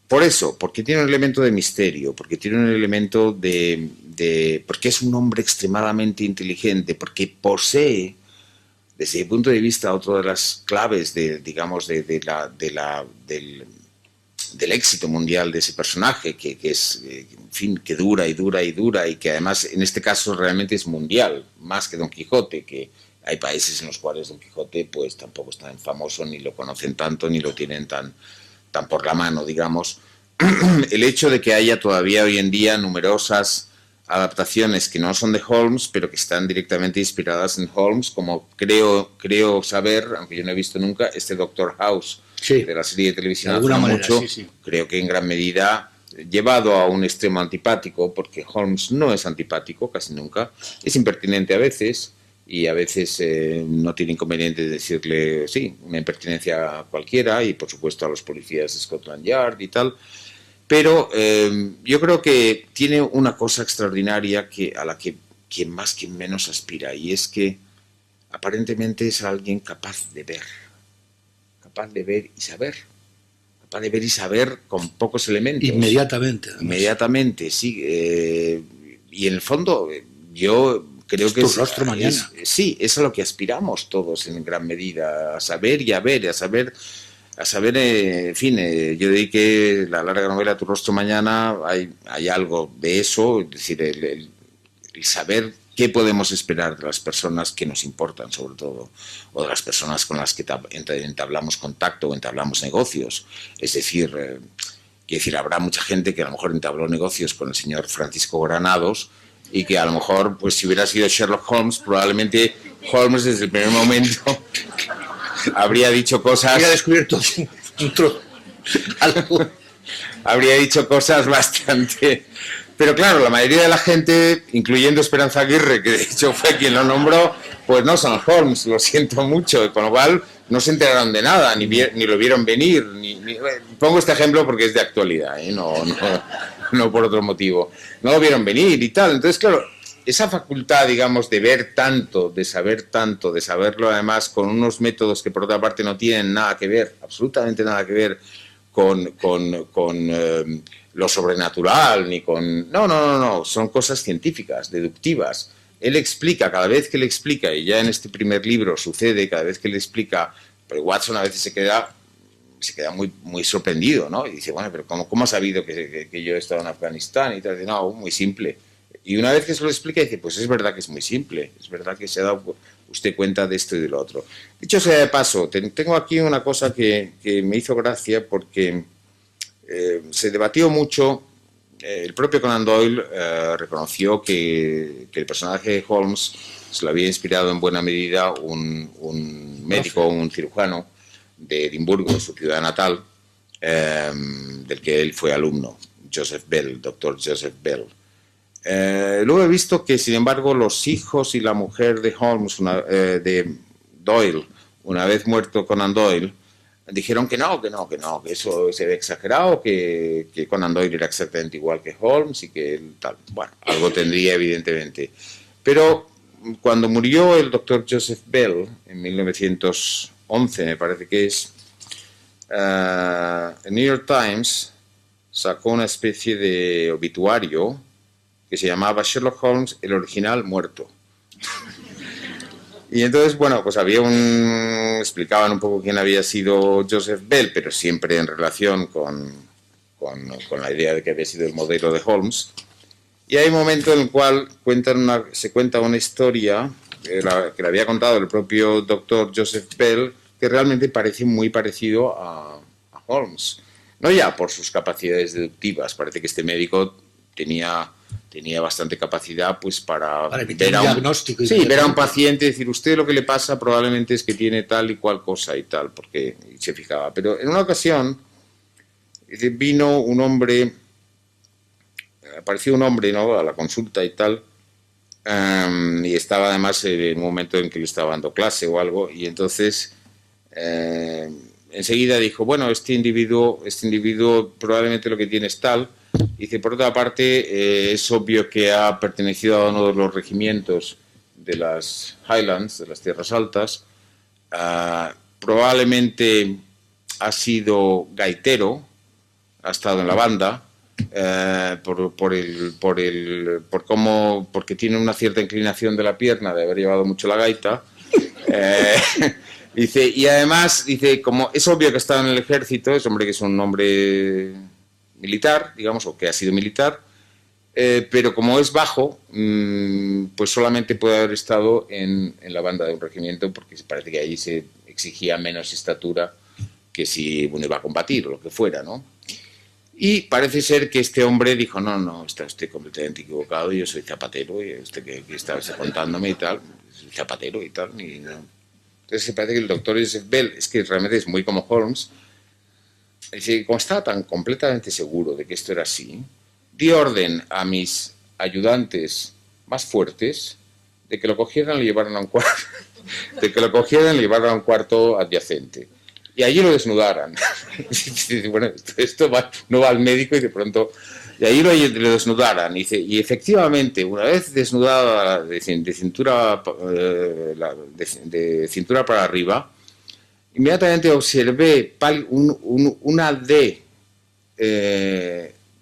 Por eso, porque tiene un elemento de misterio, porque tiene un elemento porque es un hombre extremadamente inteligente, porque posee, desde mi punto de vista, otra de las claves del éxito mundial de ese personaje, que es, en fin, que dura y dura y dura, y que además en este caso realmente es mundial, más que Don Quijote, que hay países en los cuales Don Quijote pues tampoco es tan famoso, ni lo conocen tanto, ni lo tienen tan por la mano, digamos. El hecho de que haya todavía hoy en día numerosas adaptaciones que no son de Holmes, pero que están directamente inspiradas en Holmes, como creo saber, aunque yo no he visto nunca, Doctor House, sí, de la serie de televisión de alguna manera, mucho, sí. Creo que en gran medida llevado a un extremo antipático, porque Holmes no es antipático casi nunca, es impertinente a veces, y a veces no tiene inconveniente decirle, sí, una impertinencia cualquiera, y por supuesto a los policías de Scotland Yard y tal. Pero yo creo que tiene una cosa extraordinaria a la que quien más, quien menos aspira, y es que aparentemente es alguien capaz de ver y saber. Capaz de ver y saber con pocos elementos. Inmediatamente. Además. Inmediatamente, sí. Y en el fondo, yo creo que tu rostro mañana. Sí, es a lo que aspiramos todos en gran medida, a saber y a ver, a saber, en fin, yo dediqué la larga novela Tu rostro mañana, hay algo de eso, es decir, el saber qué podemos esperar de las personas que nos importan, sobre todo, o de las personas con las que entablamos contacto o entablamos negocios. Es decir, habrá mucha gente que a lo mejor entabló negocios con el señor Francisco Granados, y que a lo mejor, pues si hubiera sido Sherlock Holmes, probablemente Holmes desde el primer momento habría dicho cosas... Habría descubierto algo. Habría dicho cosas bastante... Pero claro, la mayoría de la gente, incluyendo Esperanza Aguirre, que de hecho fue quien lo nombró, pues no son Holmes, lo siento mucho, con lo cual no se enteraron de nada, ni lo vieron venir. Pongo este ejemplo porque es de actualidad, no por otro motivo. No lo vieron venir y tal. Entonces, claro, esa facultad, digamos, de ver tanto, de saberlo además con unos métodos que por otra parte no tienen nada que ver, absolutamente nada que ver con lo sobrenatural, ni con... No, son cosas científicas, deductivas. Él explica, cada vez que le explica, y ya en este primer libro sucede, cada vez que le explica, pero Watson a veces se queda muy, muy sorprendido, ¿no? Y dice, bueno, pero ¿cómo ha sabido que yo he estado en Afganistán? Y tal, dice, no, muy simple. Y una vez que se lo explica, dice, pues es verdad que es muy simple, es verdad que se ha dado usted cuenta de esto y de lo otro. Dicho sea de paso, tengo aquí una cosa que me hizo gracia porque... se debatió mucho, el propio Conan Doyle reconoció que el personaje de Holmes se lo había inspirado en buena medida un médico, un cirujano de Edimburgo, su ciudad natal, del que él fue alumno, Joseph Bell, doctor Joseph Bell. Luego he visto que, sin embargo, los hijos y la mujer de Holmes, de Doyle, una vez muerto Conan Doyle, dijeron que eso se ve exagerado, que Conan Doyle era exactamente igual que Holmes y que tal. Bueno, algo tendría evidentemente. Pero cuando murió el doctor Joseph Bell en 1911, me parece que es, el New York Times sacó una especie de obituario que se llamaba Sherlock Holmes, el original muerto. Y entonces, bueno, pues explicaban un poco quién había sido Joseph Bell, pero siempre en relación con la idea de que había sido el modelo de Holmes. Y hay un momento en el cual se cuenta una historia que le había contado el propio doctor Joseph Bell, que realmente parece muy parecido a Holmes. No ya por sus capacidades deductivas, parece que este médico tenía bastante capacidad pues para ver a un diagnóstico. Ver a un paciente y decir, usted lo que le pasa probablemente es que tiene tal y cual cosa y tal, porque se fijaba. Pero en una ocasión vino un hombre apareció un hombre, ¿no?, a la consulta y tal, y estaba además en un momento en que le estaba dando clase o algo, y entonces enseguida dijo, bueno, este individuo probablemente lo que tiene es tal. Dice, por otra parte, es obvio que ha pertenecido a uno de los regimientos de las Highlands, de las Tierras Altas, probablemente ha sido gaitero, ha estado en la banda, porque tiene una cierta inclinación de la pierna de haber llevado mucho la gaita. Dice, y además, dice, como es obvio que ha estado en el ejército, es hombre que es un hombre militar, digamos, o que ha sido militar, pero como es bajo, pues solamente puede haber estado en la banda de un regimiento, porque parece que allí se exigía menos estatura que si uno iba a combatir o lo que fuera, ¿no? Y parece ser que este hombre dijo, no, está usted completamente equivocado, yo soy zapatero, y usted que estaba contándome y tal, soy zapatero y tal, y no. Entonces parece que el doctor Joseph Bell, es que realmente es muy como Holmes, dice, como estaba tan completamente seguro de que esto era así, di orden a mis ayudantes más fuertes de que lo cogieran y lo llevaran a un cuarto, adyacente. Y allí lo desnudaran. Bueno, esto no va al médico y de pronto... Y allí lo desnudaran. Y efectivamente, una vez desnudada de cintura para arriba, inmediatamente observé una D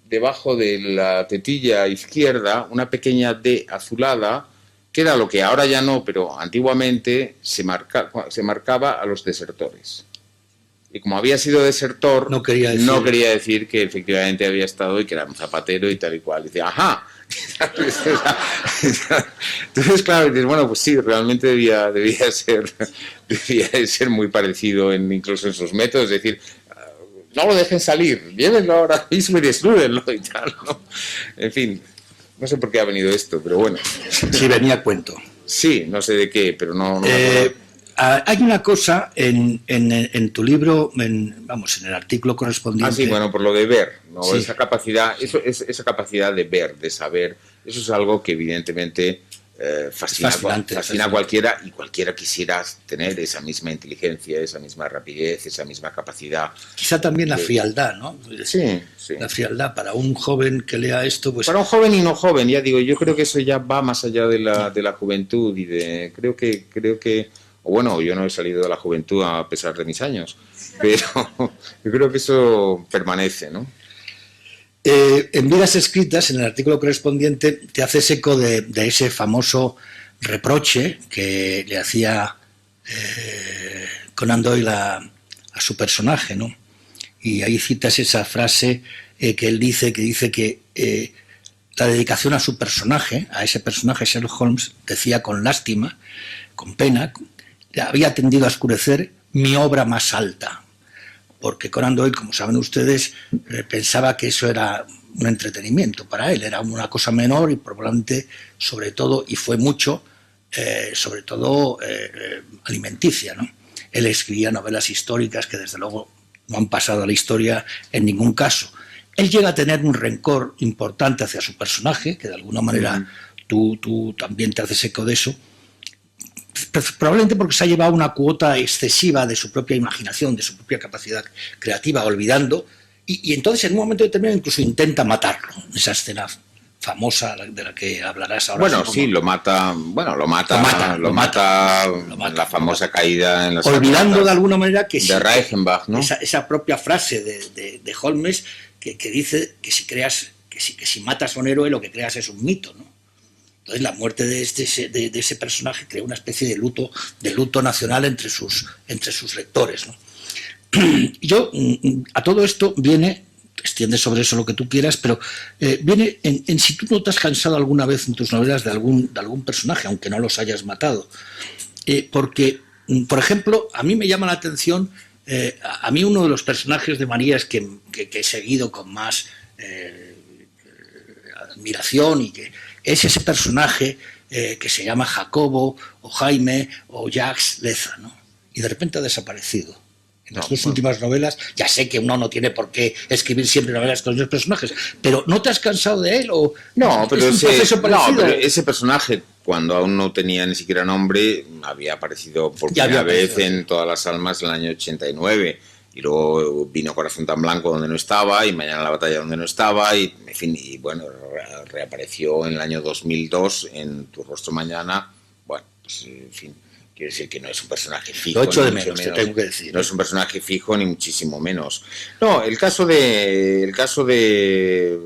debajo de la tetilla izquierda, una pequeña D azulada, que era lo que ahora ya no, pero antiguamente se marcaba a los desertores. Y como había sido desertor, no quería decir que efectivamente había estado y que era un zapatero y tal y cual. Dice, ajá. Entonces, claro, dices, bueno, pues sí, realmente debía ser muy parecido incluso en sus métodos. Es decir, no lo dejen salir, llévenlo ahora mismo y desnúdenlo y tal, ¿no? En fin, no sé por qué ha venido esto, pero bueno. Sí, venía a cuento. Sí, no sé de qué, pero no me acuerdo. Hay una cosa en tu libro, en el artículo correspondiente. Sí, bueno, por lo de ver, ¿no? Sí. Esa capacidad de ver, de saber, eso es algo que evidentemente fascina a cualquiera, y cualquiera quisiera tener esa misma inteligencia, esa misma rapidez, esa misma capacidad. Quizá también la frialdad, ¿no? Sí. La frialdad para un joven que lea esto, pues... Para un joven y no joven, ya digo, yo creo que eso ya va más allá de la juventud y creo que o bueno, yo no he salido de la juventud a pesar de mis años, pero yo creo que eso permanece, ¿no? En Vidas Escritas, en el artículo correspondiente, te haces eco de ese famoso reproche que le hacía Conan Doyle a su personaje, ¿no? Y ahí citas esa frase que él dice que la dedicación a su personaje, a ese personaje Sherlock Holmes, decía con lástima, con pena, había tendido a oscurecer mi obra más alta, porque Conan Doyle, como saben ustedes, pensaba que eso era un entretenimiento para él, era una cosa menor y probablemente, sobre todo, y fue mucho, sobre todo alimenticia, ¿no? Él escribía novelas históricas que desde luego no han pasado a la historia en ningún caso. Él llega a tener un rencor importante hacia su personaje, que de alguna manera tú también te haces eco de eso, probablemente porque se ha llevado una cuota excesiva de su propia imaginación, de su propia capacidad creativa, olvidando, y entonces en un momento determinado incluso intenta matarlo, esa escena famosa de la que hablarás ahora. Bueno, sí, lo mata la famosa caída en las olvidando de alguna manera que de Reichenbach, ¿no? Esa propia frase de Holmes que dice que si matas a un héroe lo que creas es un mito, ¿no? Entonces la muerte de ese personaje crea una especie de luto nacional entre sus lectores, ¿no? Yo, a todo esto viene, extiende sobre eso lo que tú quieras, pero viene en si tú no te has cansado alguna vez en tus novelas de algún personaje, aunque no los hayas matado. Porque, por ejemplo, a mí me llama la atención, a mí uno de los personajes de Marías que he seguido con más admiración y que es ese personaje que se llama Jacobo o Jaime o Jacques Leza, ¿no? Y de repente ha desaparecido. En las dos últimas novelas, ya sé que uno no tiene por qué escribir siempre novelas con los personajes, pero ¿no te has cansado de él? ¿O no, pero es un proceso parecido? pero ese personaje, cuando aún no tenía ni siquiera nombre, había aparecido por primera vez en Todas las almas en el año 89. Y luego vino Corazón tan blanco, donde no estaba, y Mañana la batalla, donde no estaba, y en fin, y bueno, reapareció en el año 2002 en Tu rostro mañana. Bueno, pues en fin, quiero decir que no es un personaje fijo. Lo echo de menos, te tengo que decir. No es un personaje fijo, ni muchísimo menos. No, el caso de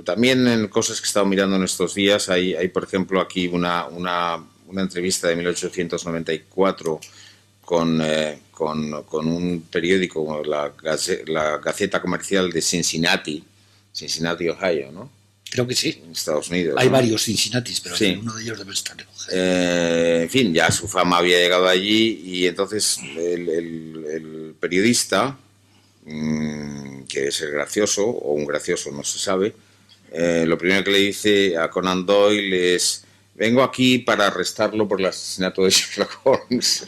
también en cosas que he estado mirando en estos días, hay por ejemplo, aquí una entrevista de 1894 con un periódico, la Gaceta Comercial de Cincinnati, Ohio, ¿no? Creo que sí. En Estados Unidos. Hay ¿no? varios Cincinnatis, pero sí. uno de ellos debe estar en Ohio. En fin, ya su fama había llegado allí y entonces el periodista, que debe ser gracioso o un gracioso, no se sabe, lo primero que le dice a Conan Doyle es: vengo aquí para arrestarlo por el asesinato de Sherlock Holmes.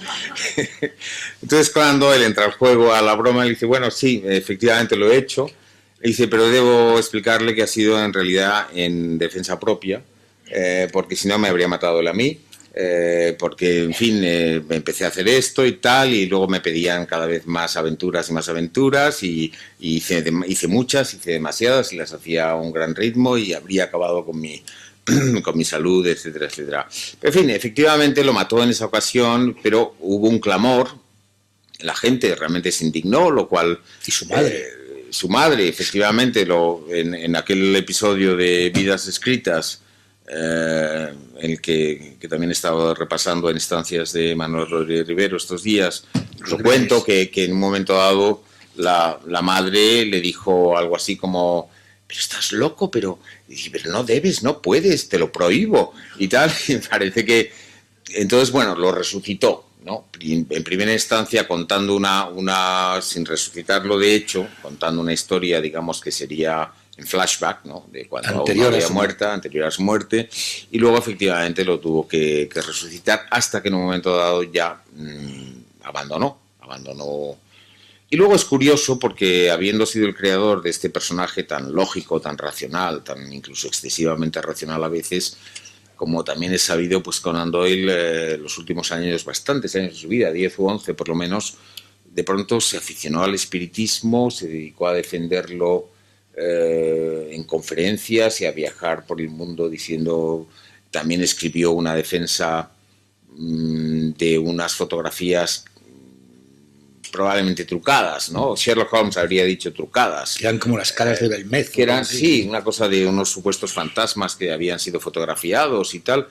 Entonces Conan Doyle entra al juego, a la broma, y le dice: bueno, sí, efectivamente lo he hecho. Le dice: pero debo explicarle que ha sido en realidad en defensa propia, porque si no me habría matado él a mí, porque, en fin, me empecé a hacer esto y tal, y luego me pedían cada vez más aventuras y más aventuras, y hice muchas, hice demasiadas, y las hacía a un gran ritmo, y habría acabado con mi salud, etcétera, etcétera. Pero, en fin, efectivamente lo mató en esa ocasión, pero hubo un clamor, la gente realmente se indignó, lo cual... Y su madre. Su madre, efectivamente, en aquel episodio de Vidas Escritas, en el que también he estado repasando en estancias de Manuel Rodríguez Rivero estos días, lo cuento que en un momento dado la madre le dijo algo así como: pero estás loco, pero no debes, no puedes, te lo prohíbo, y tal, y parece que... Entonces, bueno, lo resucitó, ¿no? En primera instancia contando sin resucitarlo de hecho, contando una historia, digamos, que sería en flashback, ¿no? De cuando anterior a su muerte, y luego efectivamente lo tuvo que resucitar hasta que en un momento dado ya abandonó. Y luego es curioso porque, habiendo sido el creador de este personaje tan lógico, tan racional, tan incluso excesivamente racional a veces, como también es sabido, pues Conan Doyle, los últimos años, bastantes años de su vida, 10 u 11 por lo menos, de pronto se aficionó al espiritismo, se dedicó a defenderlo en conferencias y a viajar por el mundo diciendo... También escribió una defensa de unas fotografías probablemente trucadas, ¿no? Sherlock Holmes habría dicho trucadas. Que eran como las caras de Belmez. Que eran, sí, una cosa de unos supuestos fantasmas que habían sido fotografiados y tal.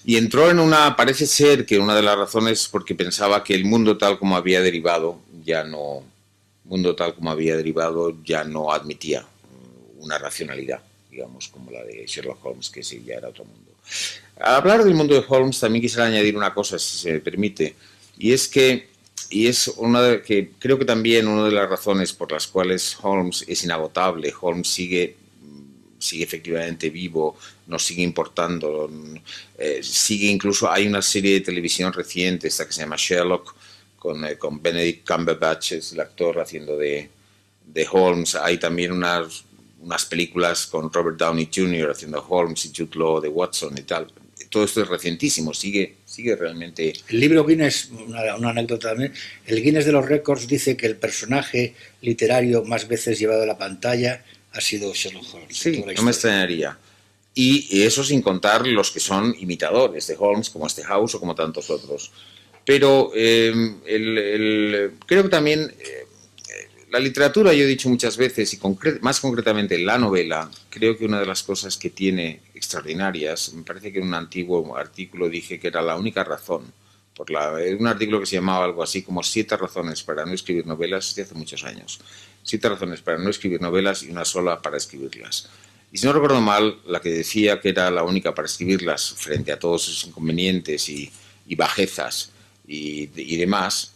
Y entró en parece ser que una de las razones porque pensaba que el mundo tal como había derivado ya no admitía una racionalidad, digamos, como la de Sherlock Holmes, que sí, ya era otro mundo. Al hablar del mundo de Holmes también quisiera añadir una cosa, si se me permite, y es que que creo que también una de las razones por las cuales Holmes es inagotable. Holmes sigue efectivamente vivo, nos sigue importando, sigue incluso... Hay una serie de televisión reciente, esta que se llama Sherlock, con Benedict Cumberbatch, es el actor haciendo de Holmes. Hay también unas películas con Robert Downey Jr. haciendo Holmes y Jude Law de Watson y tal. Todo esto es recientísimo, sigue realmente... El libro Guinness, una anécdota también, el Guinness de los récords dice que el personaje literario más veces llevado a la pantalla ha sido Sherlock Holmes. Sí, no me extrañaría. Y eso sin contar los que son imitadores de Holmes, como House o como tantos otros. Pero creo que también... la literatura, yo he dicho muchas veces, y más concretamente la novela, creo que una de las cosas que tiene extraordinarias, me parece que en un antiguo artículo dije que era la única razón, un artículo que se llamaba algo así como 7 razones para no escribir novelas, de hace muchos años. 7 razones para no escribir novelas y una sola para escribirlas. Y si no recuerdo mal, la que decía que era la única para escribirlas frente a todos esos inconvenientes y bajezas y demás,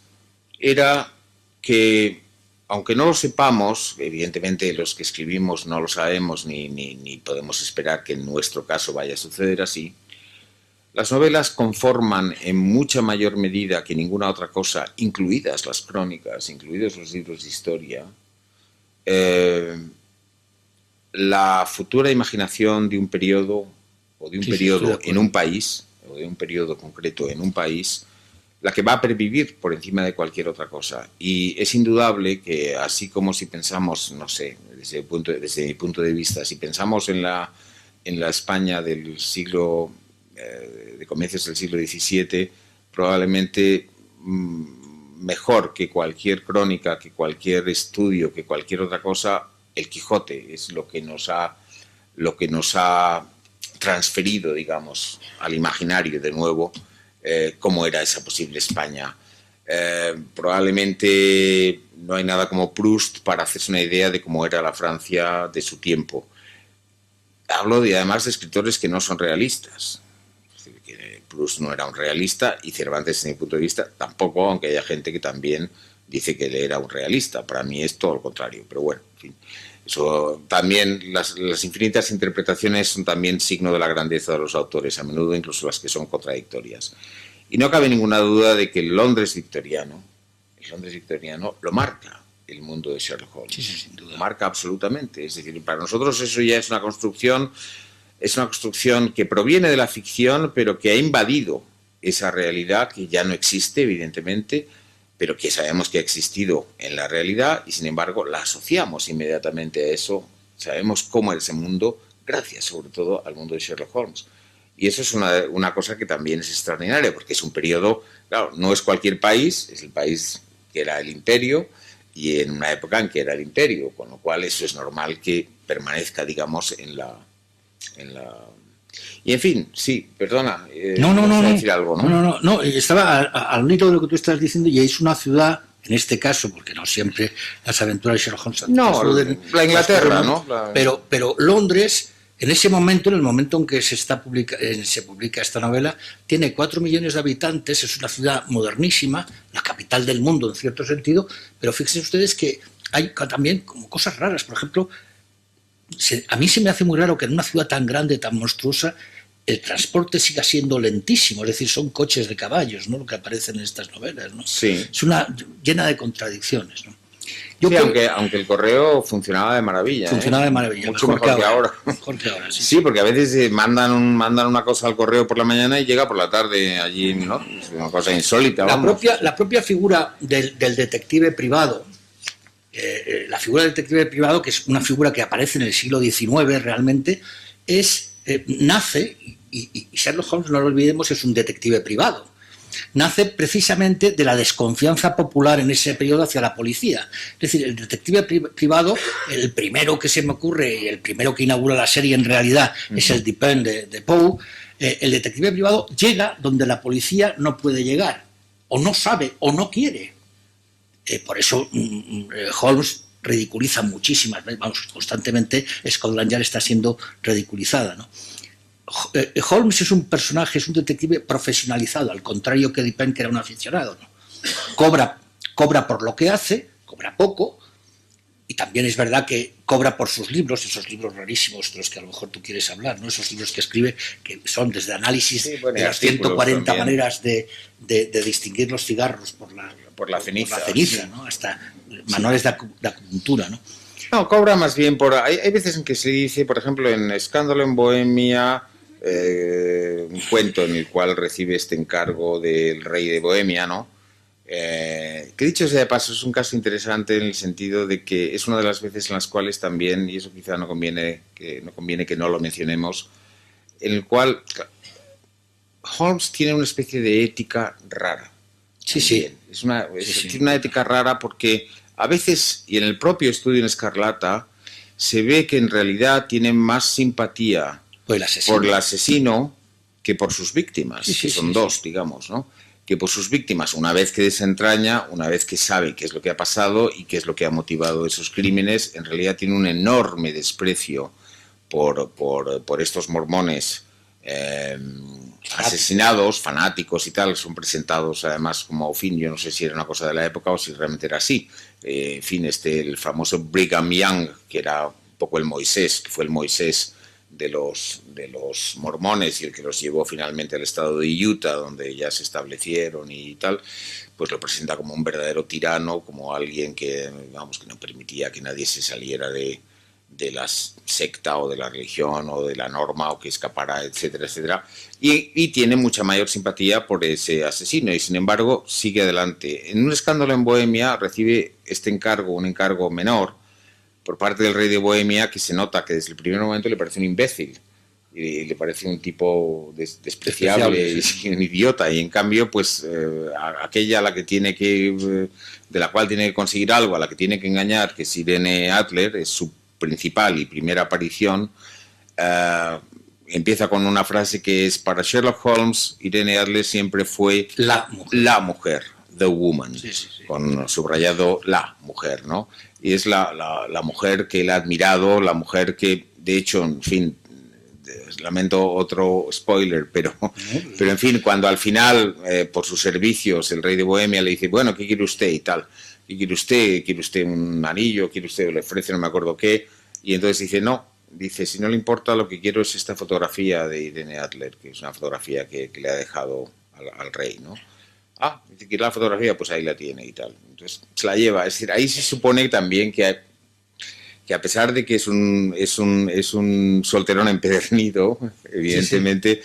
era que... Aunque no lo sepamos, evidentemente los que escribimos no lo sabemos ni podemos esperar que en nuestro caso vaya a suceder así, Las novelas conforman en mucha mayor medida que ninguna otra cosa, incluidas las crónicas, incluidos los libros de historia, la futura imaginación de un periodo o de un periodo en un país, o de un periodo concreto en un país, la que va a pervivir por encima de cualquier otra cosa. Y es indudable que, así como si pensamos, no sé, desde mi punto de vista, si pensamos en la España del siglo, de comienzos del siglo XVII, probablemente mejor que cualquier crónica, que cualquier estudio, que cualquier otra cosa, el Quijote es lo que nos ha transferido, digamos, al imaginario de nuevo, cómo era esa posible España. Probablemente no hay nada como Proust para hacerse una idea de cómo era la Francia de su tiempo. Hablo además de escritores que no son realistas. Es decir, que Proust no era un realista y Cervantes, desde mi punto de vista, tampoco, aunque haya gente que también dice que él era un realista. Para mí es todo lo contrario, pero bueno, en fin. Eso, también las infinitas interpretaciones son también signo de la grandeza de los autores, a menudo incluso las que son contradictorias. Y no cabe ninguna duda de que el Londres victoriano lo marca el mundo de Sherlock Holmes. Sí, sin duda. Lo marca absolutamente. Es decir, para nosotros eso ya es una construcción que proviene de la ficción, pero que ha invadido esa realidad que ya no existe, evidentemente, pero que sabemos que ha existido en la realidad y, sin embargo, la asociamos inmediatamente a eso. Sabemos cómo era ese mundo, gracias sobre todo al mundo de Sherlock Holmes. Y eso es una cosa que también es extraordinaria, porque es un periodo, claro, no es cualquier país, es el país que era el imperio y en una época en que era el imperio, con lo cual eso es normal que permanezca, digamos, en la... Y en fin, sí, perdona. No. Decir algo, ¿no? No, estaba al hilo de lo que tú estás diciendo, y es una ciudad, en este caso, porque no siempre las aventuras de Sherlock Holmes... No, la Inglaterra, ¿no? Pero Londres, en ese momento, en el momento en que se publica esta novela, tiene 4 millones de habitantes, es una ciudad modernísima, la capital del mundo en cierto sentido, pero fíjense ustedes que hay también como cosas raras. Por ejemplo, a mí se me hace muy raro que en una ciudad tan grande, tan monstruosa, el transporte siga siendo lentísimo, es decir, son coches de caballos, ¿no?, lo que aparecen en estas novelas, ¿no? Sí. Es llena de contradicciones, ¿no? Aunque el correo funcionaba de maravilla. Funcionaba de maravilla. Mucho mejor que ahora. Mejor que ahora, sí. Sí, porque a veces mandan una cosa al correo por la mañana y llega por la tarde allí, ¿no? Es una cosa insólita. La propia figura del detective privado, la figura del detective privado, que es una figura que aparece en el siglo XIX realmente, nace, y Sherlock Holmes, no lo olvidemos, es un detective privado. Nace precisamente de la desconfianza popular en ese periodo hacia la policía. Es decir, el detective privado, el primero que se me ocurre y el primero que inaugura la serie en realidad es el Dupin de Poe. El detective privado llega donde la policía no puede llegar, o no sabe, o no quiere. Por eso Holmes ridiculiza muchísimas veces, constantemente Scotland Yard está siendo ridiculizada, ¿no? Holmes es un personaje, es un detective profesionalizado, al contrario que Dupin, que era un aficionado, ¿no? Cobra por lo que hace, cobra poco, y también es verdad que cobra por sus libros, esos libros rarísimos de los que a lo mejor tú quieres hablar, ¿no? Esos libros que escribe, que son desde análisis de las 140 también. Maneras de distinguir los cigarros por la ceniza, ¿no?, hasta manuales de acupuntura, ¿no? No, cobra más bien por... Hay veces en que se dice, por ejemplo, en Escándalo en Bohemia, un cuento en el cual recibe este encargo del rey de Bohemia, ¿no? Que dicho sea de paso, es un caso interesante en el sentido de que es una de las veces en las cuales también, y eso quizá no conviene que no lo mencionemos, en el cual Holmes tiene una especie de ética rara. Sí. Tiene una ética rara porque a veces, y en el propio Estudio en Escarlata, se ve que en realidad tiene más simpatía por el asesino que por sus víctimas, que son dos, digamos, ¿no? Que por sus víctimas, una vez que desentraña, una vez que sabe qué es lo que ha pasado y qué es lo que ha motivado esos crímenes, en realidad tiene un enorme desprecio por estos mormones asesinados, fanáticos y tal, son presentados además como, fin, yo no sé si era una cosa de la época o si realmente era así. El famoso Brigham Young, que era un poco el Moisés, que fue el Moisés de los mormones y el que los llevó finalmente al estado de Utah, donde ya se establecieron y tal, pues lo presenta como un verdadero tirano, como alguien que, vamos, que no permitía que nadie se saliera de la secta o de la religión o de la norma o que escapara, etcétera, etcétera. Y tiene mucha mayor simpatía por ese asesino y, sin embargo, sigue adelante. En un escándalo en Bohemia recibe este encargo, un encargo menor, por parte del rey de Bohemia, que se nota que desde el primer momento le parece un imbécil y le parece un tipo despreciable y un idiota, y en cambio pues aquella a la que tiene que de la cual tiene que conseguir algo, a la que tiene que engañar, que es Irene Adler, es su principal y primera aparición, empieza con una frase que es: para Sherlock Holmes, Irene Adler siempre fue la mujer, the woman, sí. Con subrayado la mujer, ¿no? Y es la mujer que él ha admirado, la mujer que, de hecho, en fin, lamento otro spoiler, pero en fin, cuando al final, por sus servicios, el rey de Bohemia le dice, bueno, ¿qué quiere usted? Y tal, ¿qué quiere usted? ¿Quiere usted un anillo? ¿Quiere usted? Le ofrece no me acuerdo qué. Y entonces dice, no, dice, si no le importa, lo que quiero es esta fotografía de Irene Adler, que es una fotografía que le ha dejado al rey, ¿no? Ah, dice, ¿quiere la fotografía? Pues ahí la tiene y tal. Entonces se la lleva. Es decir, ahí se supone también que a pesar de que es un solterón empedernido, evidentemente,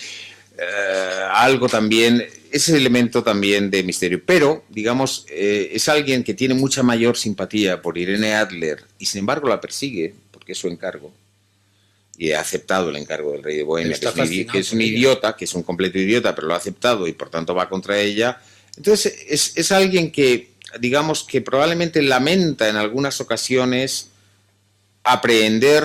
algo también, ese elemento también de misterio. Pero, digamos, es alguien que tiene mucha mayor simpatía por Irene Adler y sin embargo la persigue, porque es su encargo. Y ha aceptado el encargo del rey de Bohemia, que es un idiota, que es un completo idiota, pero lo ha aceptado y por tanto va contra ella. Entonces es alguien que, digamos, que probablemente lamenta en algunas ocasiones aprehender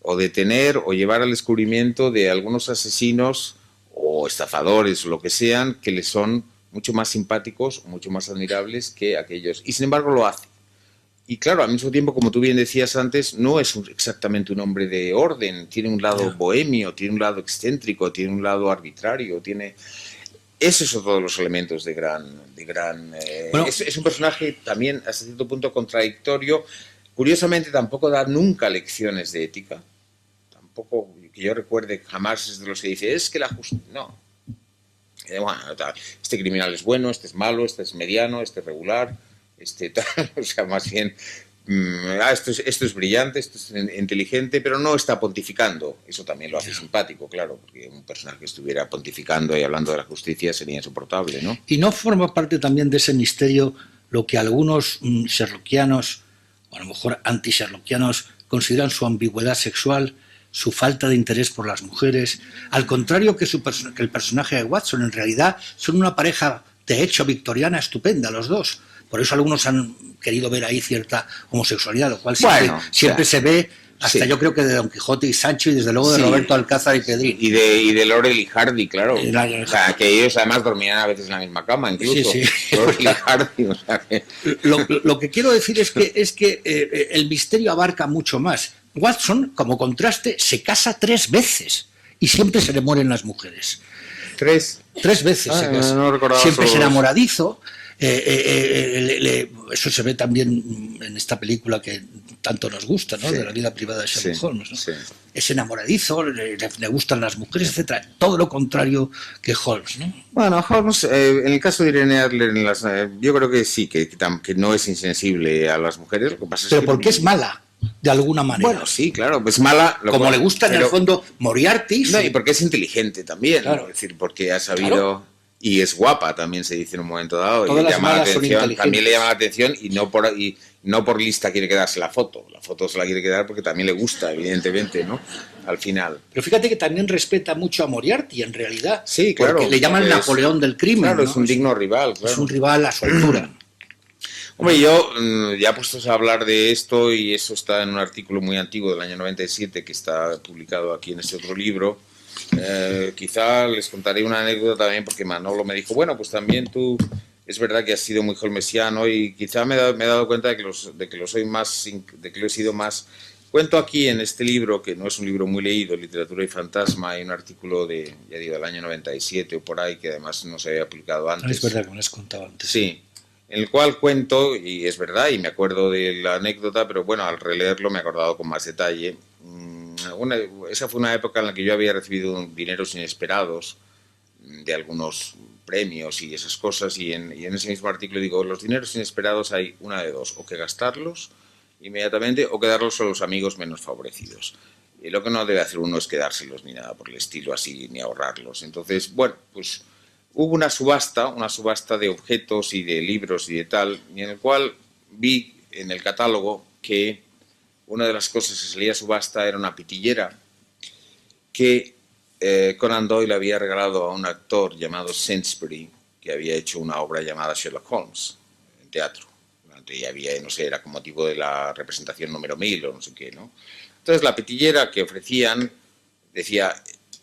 o detener o llevar al descubrimiento de algunos asesinos o estafadores o lo que sean, que le son mucho más simpáticos o mucho más admirables que aquellos. Y sin embargo lo hace. Y claro, al mismo tiempo, como tú bien decías antes, no es exactamente un hombre de orden, tiene un lado bohemio, tiene un lado excéntrico, tiene un lado arbitrario, tiene... Esos son todos los elementos de gran... Bueno, es un personaje también hasta cierto punto contradictorio. Curiosamente tampoco da nunca lecciones de ética. Tampoco, que yo recuerde, jamás es de los que dice, es que la justicia... No. Bueno, este criminal es bueno, este es malo, este es mediano, este es regular, este tal. O sea, más bien... esto es brillante, esto es inteligente, pero no está pontificando. Eso también lo hace simpático, claro, porque un personaje que estuviera pontificando y hablando de la justicia sería insoportable, ¿no? Y no forma parte también de ese misterio lo que algunos sherlockianos, o a lo mejor anti-sherlockianos, consideran su ambigüedad sexual, su falta de interés por las mujeres, al contrario que el personaje de Watson. En realidad son una pareja de hecho victoriana estupenda los dos. Por eso algunos han querido ver ahí cierta homosexualidad, lo cual siempre se ve, hasta yo creo que de Don Quijote y Sancho, y desde luego de Roberto Alcázar y Pedrín. Y de Laurel y Hardy, claro. O sea, que ellos además dormían a veces en la misma cama, incluso. Laurel y Hardy, o sea que... Lo que quiero decir es que el misterio abarca mucho más. Watson, como contraste, se casa 3 veces y siempre se le mueren las mujeres. 3 veces se casa. No siempre es enamoradizo. Eso se ve también en esta película que tanto nos gusta, ¿no? De la vida privada de Sherlock Holmes, ¿no? Es enamoradizo, le gustan las mujeres, etcétera. Todo lo contrario que Holmes, ¿no? Bueno, Holmes, en el caso de Irene Adler, yo creo que sí, que no es insensible a las mujeres. Lo que pasa pero porque es mala, de alguna manera. Bueno, sí, claro, es mala. Como le gusta en el fondo Moriarty. No, y porque es inteligente también, claro. Es decir, porque ha sabido... Claro. Y es guapa, también se dice en un momento dado. Todas y las malas son inteligentes. También le llama la atención y no por lista quiere quedarse la foto. La foto se la quiere quedar porque también le gusta, evidentemente, ¿no? Al final. Pero fíjate que también respeta mucho a Moriarty, en realidad. Sí, claro. Porque le llaman el Napoleón del crimen. Claro, ¿no? es un digno rival. Claro. Es un rival a su altura. Hombre, yo ya puestos a hablar de esto, y eso está en un artículo muy antiguo del año 97 que está publicado aquí en este otro libro. Quizá les contaré una anécdota también, porque Manolo me dijo, bueno, pues también tú, es verdad que has sido muy holmesiano, y quizá me he dado cuenta de que lo he sido más. Cuento aquí en este libro, que no es un libro muy leído, Literatura y Fantasma, hay un artículo del año 97 o por ahí, que además no se había publicado antes. Es verdad que me lo has contado antes. Sí, en el cual cuento, y es verdad, y me acuerdo de la anécdota, pero bueno, al releerlo me he acordado con más detalle. esa fue una época en la que yo había recibido dineros inesperados de algunos premios y esas cosas, y en ese mismo artículo digo, los dineros inesperados hay una de dos, o que gastarlos inmediatamente o que darlos a los amigos menos favorecidos. Y lo que no debe hacer uno es quedárselos ni nada por el estilo así, ni ahorrarlos. Entonces, bueno, pues hubo una subasta de objetos y de libros y de tal, y en el cual vi en el catálogo que una de las cosas que salía a subasta era una pitillera que Conan Doyle había regalado a un actor llamado Sainsbury, que había hecho una obra llamada Sherlock Holmes en teatro. Y había, no sé, era con motivo de la representación número 1000 o no sé qué, ¿no? Entonces la pitillera que ofrecían decía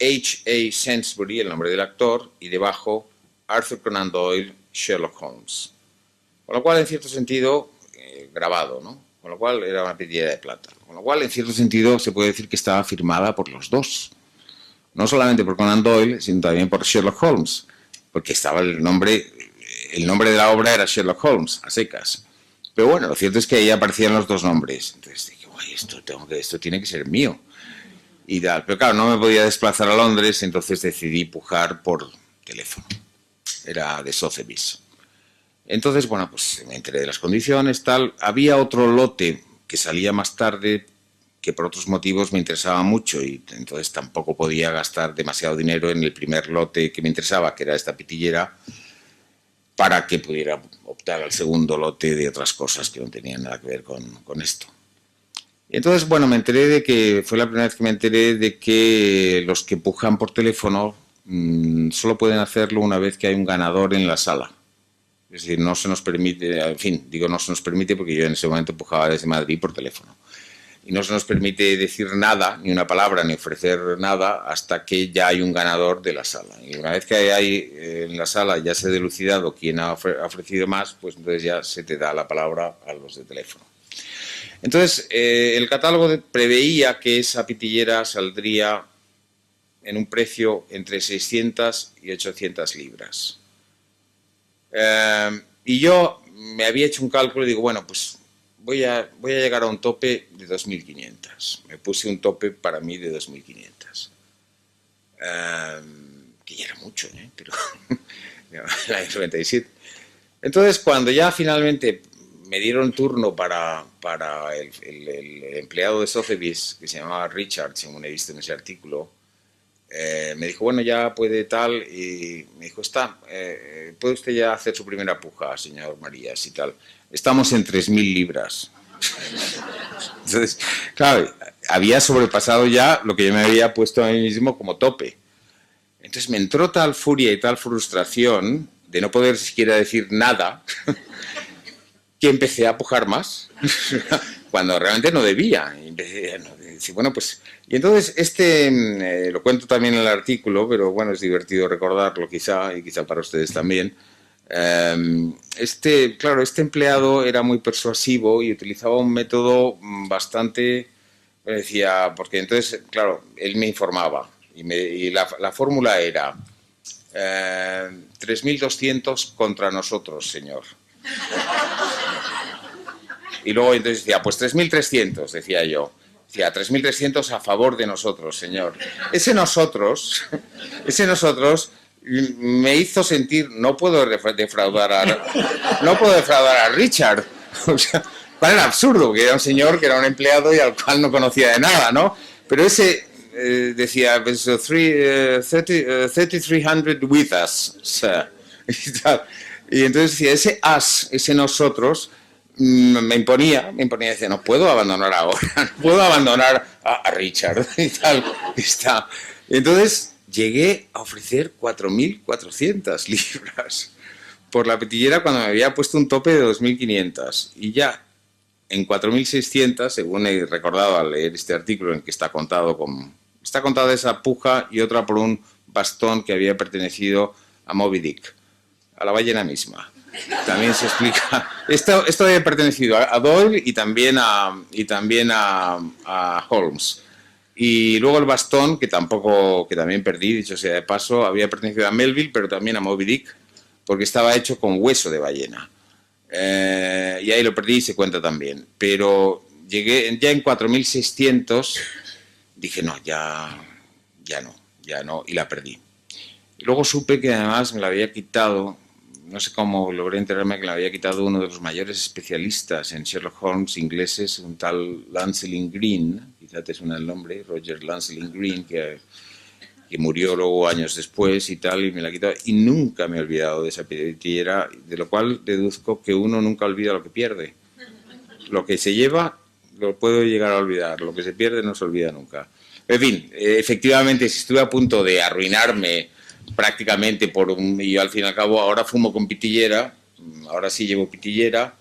H.A. Sainsbury, el nombre del actor, y debajo Arthur Conan Doyle, Sherlock Holmes. Con lo cual, en cierto sentido, grabado, ¿no? Con lo cual era una pitillera de plata. Con lo cual, en cierto sentido, se puede decir que estaba firmada por los dos. No solamente por Conan Doyle, sino también por Sherlock Holmes, porque estaba el nombre de la obra era Sherlock Holmes, a secas. Pero bueno, lo cierto es que ahí aparecían los dos nombres. Entonces dije, oye, esto tiene que ser mío. Y tal. Pero claro, no me podía desplazar a Londres, entonces decidí pujar por teléfono. Era de Sotheby's. Entonces, bueno, pues me enteré de las condiciones, tal. Había otro lote que salía más tarde, que por otros motivos me interesaba mucho, y entonces tampoco podía gastar demasiado dinero en el primer lote que me interesaba, que era esta pitillera, para que pudiera optar al segundo lote de otras cosas que no tenían nada que ver con esto. Y entonces, bueno, me enteré de que, fue la primera vez que me enteré de que los que pujan por teléfono solo pueden hacerlo una vez que hay un ganador en la sala. Es decir, no se nos permite, en fin, digo no se nos permite porque yo en ese momento pujaba desde Madrid por teléfono. Y no se nos permite decir nada, ni una palabra, ni ofrecer nada, hasta que ya hay un ganador de la sala. Y una vez que hay en la sala ya se ha dilucidado quién ha ofrecido más, pues entonces ya se te da la palabra a los de teléfono. Entonces, el catálogo preveía que esa pitillera saldría en un precio entre 600 y 800 libras. Y yo me había hecho un cálculo y digo, bueno, pues voy a llegar a un tope de 2.500. Me puse un tope para mí de 2.500. Que ya era mucho, pero el año 97. Entonces, cuando ya finalmente me dieron turno para el empleado de Sotheby's, que se llamaba Richard, según he visto en ese artículo, me dijo, bueno, ya puede tal, y me dijo, puede usted ya hacer su primera puja, señor Marías, y tal. Estamos en 3.000 libras. Entonces, claro, había sobrepasado ya lo que yo me había puesto a mí mismo como tope. Entonces me entró tal furia y tal frustración de no poder siquiera decir nada que empecé a pujar más cuando realmente no debía. Y empecé, bueno, pues, y entonces lo cuento también en el artículo, pero bueno, es divertido recordarlo quizá, y quizá para ustedes también. Claro, este empleado era muy persuasivo y utilizaba un método bastante, me decía, porque entonces, claro, él me informaba y la fórmula era 3.200 contra nosotros, señor. Y luego entonces decía, pues 3.300, decía yo. Decía, 3.300 a favor de nosotros, señor. Ese nosotros me hizo sentir, no puedo defraudar a Richard. O sea, cuál era absurdo, que era un señor, que era un empleado y al cual no conocía de nada, ¿no? Pero ese decía, 3,300 with us, sir. Y entonces decía, ese us, ese nosotros, me imponía, decía, no puedo abandonar ahora, no puedo abandonar a Richard y tal. Y entonces llegué a ofrecer 4.400 libras por la pitillera cuando me había puesto un tope de 2.500, y ya en 4.600, según he recordado al leer este artículo en que está contada esa puja y otra por un bastón que había pertenecido a Moby Dick, a la ballena misma. También se explica. Esto había pertenecido a Doyle y también a Holmes. Y luego el bastón, que también perdí, dicho sea de paso, había pertenecido a Melville, pero también a Moby Dick, porque estaba hecho con hueso de ballena. Y ahí lo perdí y se cuenta también. Pero llegué ya en 4.600, dije, no, ya no, y la perdí. Y luego supe que además me la había quitado, no sé cómo logré enterarme que la había quitado uno de los mayores especialistas en Sherlock Holmes ingleses, un tal Lancelin Green, quizá te suena el nombre, Roger Lancelin Green, que murió luego años después y tal, y me la quitó, y nunca me he olvidado de esa pitillera, de lo cual deduzco que uno nunca olvida lo que pierde. Lo que se lleva lo puedo llegar a olvidar, lo que se pierde no se olvida nunca. En fin, efectivamente, si estuve a punto de arruinarme prácticamente y al fin y al cabo ahora fumo con pitillera, ahora sí llevo pitillera,